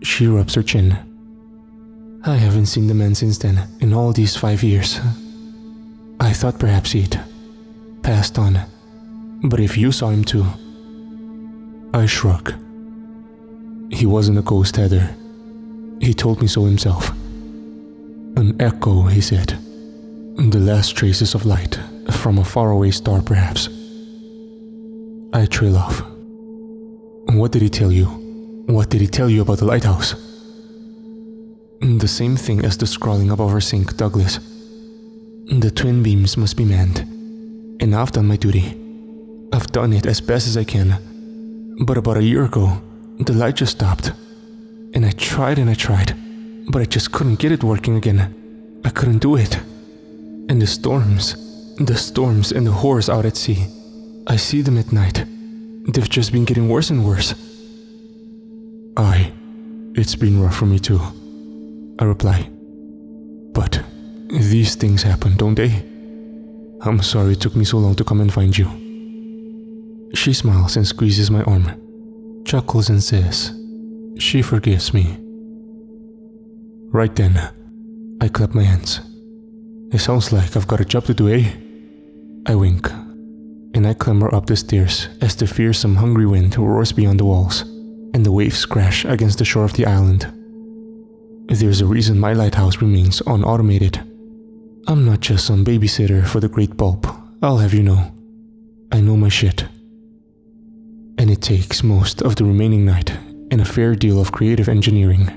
She rubs her chin. I haven't seen the man since then, in all these 5 years. I thought perhaps he'd passed on, but if you saw him too... I shrug. He wasn't a ghost, Heather. He told me so himself. An echo, he said. The last traces of light from a faraway star, perhaps. I trail off. What did he tell you? What did he tell you about the lighthouse? The same thing as the scrawling above our sink, Douglas. The twin beams must be manned, and I've done my duty. I've done it as best as I can. But about a year ago, the light just stopped. And I tried, but I just couldn't get it working again. I couldn't do it. And the storms, the storms and the horrors out at sea. I see them at night. They've just been getting worse and worse. Aye, it's been rough for me too, I reply. But these things happen, don't they? I'm sorry it took me so long to come and find you. She smiles and squeezes my arm, chuckles and says she forgives me. Right then, I clap my hands. It sounds like I've got a job to do, eh? I wink, and I clamber up the stairs as the fearsome hungry wind roars beyond the walls, and the waves crash against the shore of the island. There's a reason my lighthouse remains unautomated. I'm not just some babysitter for the great pulp, I'll have you know. I know my shit. And it takes most of the remaining night and a fair deal of creative engineering.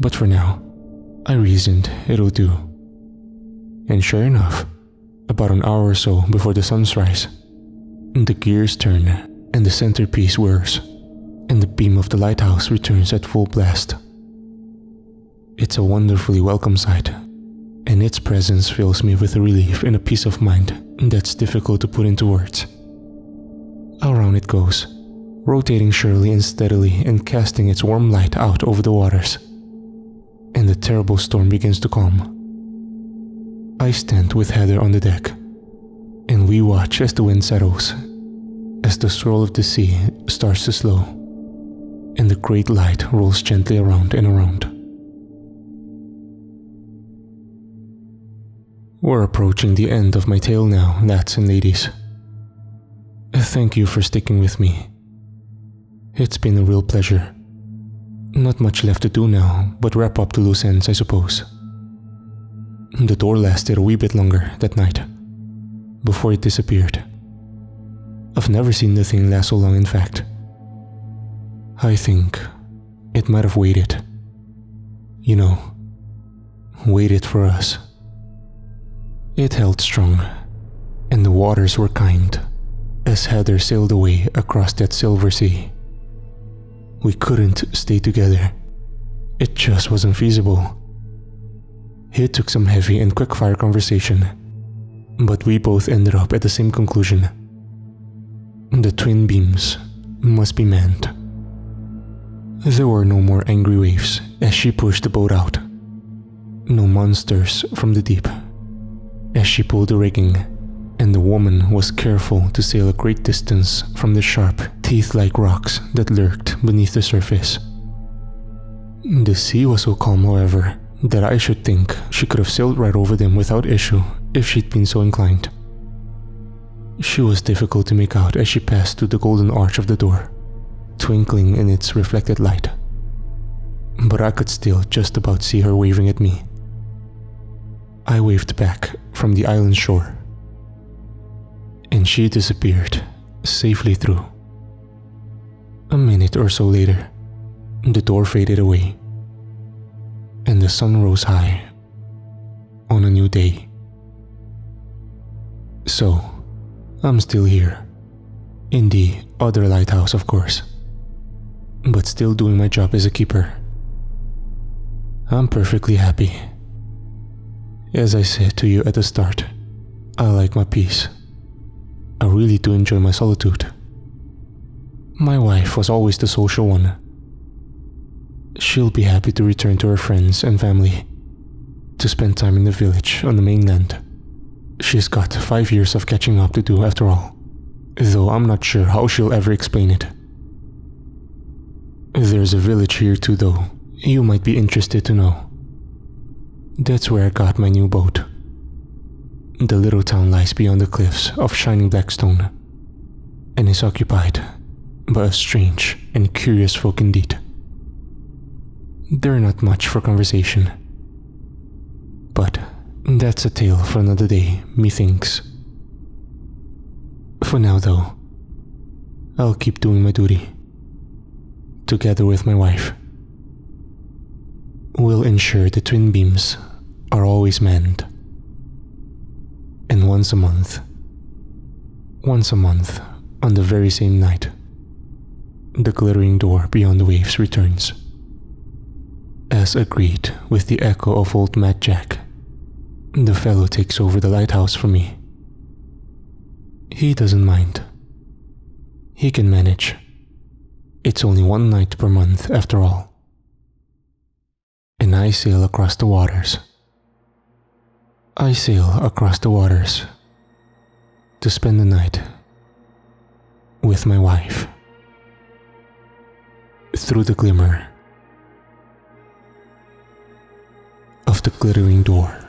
But for now, I reasoned it'll do. And sure enough, about an hour or so before the sun's rise, the gears turn and the centerpiece whirs, and the beam of the lighthouse returns at full blast. It's a wonderfully welcome sight, and its presence fills me with a relief and a peace of mind that's difficult to put into words. Around it goes, rotating surely and steadily and casting its warm light out over the waters. And the terrible storm begins to calm. I stand with Heather on the deck, and we watch as the wind settles, as the swirl of the sea starts to slow, and the great light rolls gently around and around. We're approaching the end of my tale now, lads and ladies. Thank you for sticking with me. It's been a real pleasure. Not much left to do now, but wrap up the loose ends, I suppose. The door lasted a wee bit longer that night, before it disappeared. I've never seen the thing last so long, in fact. I think it might have waited. You know, waited for us. It held strong, and the waters were kind, as Heather sailed away across that silver sea. We couldn't stay together. It just wasn't feasible. It took some heavy and quick-fire conversation, but we both ended up at the same conclusion. The twin beams must be manned. There were no more angry waves as she pushed the boat out. No monsters from the deep as she pulled the rigging, and the woman was careful to sail a great distance from the sharp, teeth-like rocks that lurked beneath the surface. The sea was so calm, however, that I should think she could have sailed right over them without issue if she'd been so inclined. She was difficult to make out as she passed through the golden arch of the door, twinkling in its reflected light, but I could still just about see her waving at me. I waved back from the island shore, and she disappeared safely through. A minute or so later, the door faded away, and the sun rose high on a new day. So, I'm still here, in the other lighthouse, of course, but still doing my job as a keeper. I'm perfectly happy. As I said to you at the start, I like my peace. I really do enjoy my solitude. My wife was always the social one. She'll be happy to return to her friends and family, to spend time in the village on the mainland. She's got 5 years of catching up to do after all, though I'm not sure how she'll ever explain it. There's a village here too, though, you might be interested to know. That's where I got my new boat. The little town lies beyond the cliffs of shining black stone, and is occupied by a strange and curious folk indeed. They're not much for conversation, but that's a tale for another day, methinks. For now, though, I'll keep doing my duty, together with my wife. We'll ensure the twin beams are always manned. And once a month, on the very same night, the glittering door beyond the waves returns, as agreed with the echo of old Mad Jack The fellow takes over the lighthouse from me. He doesn't mind. He can manage. It's only one night per month after all. And I sail across the waters. I sail across the waters to spend the night with my wife. Through the glimmer of the glittering door.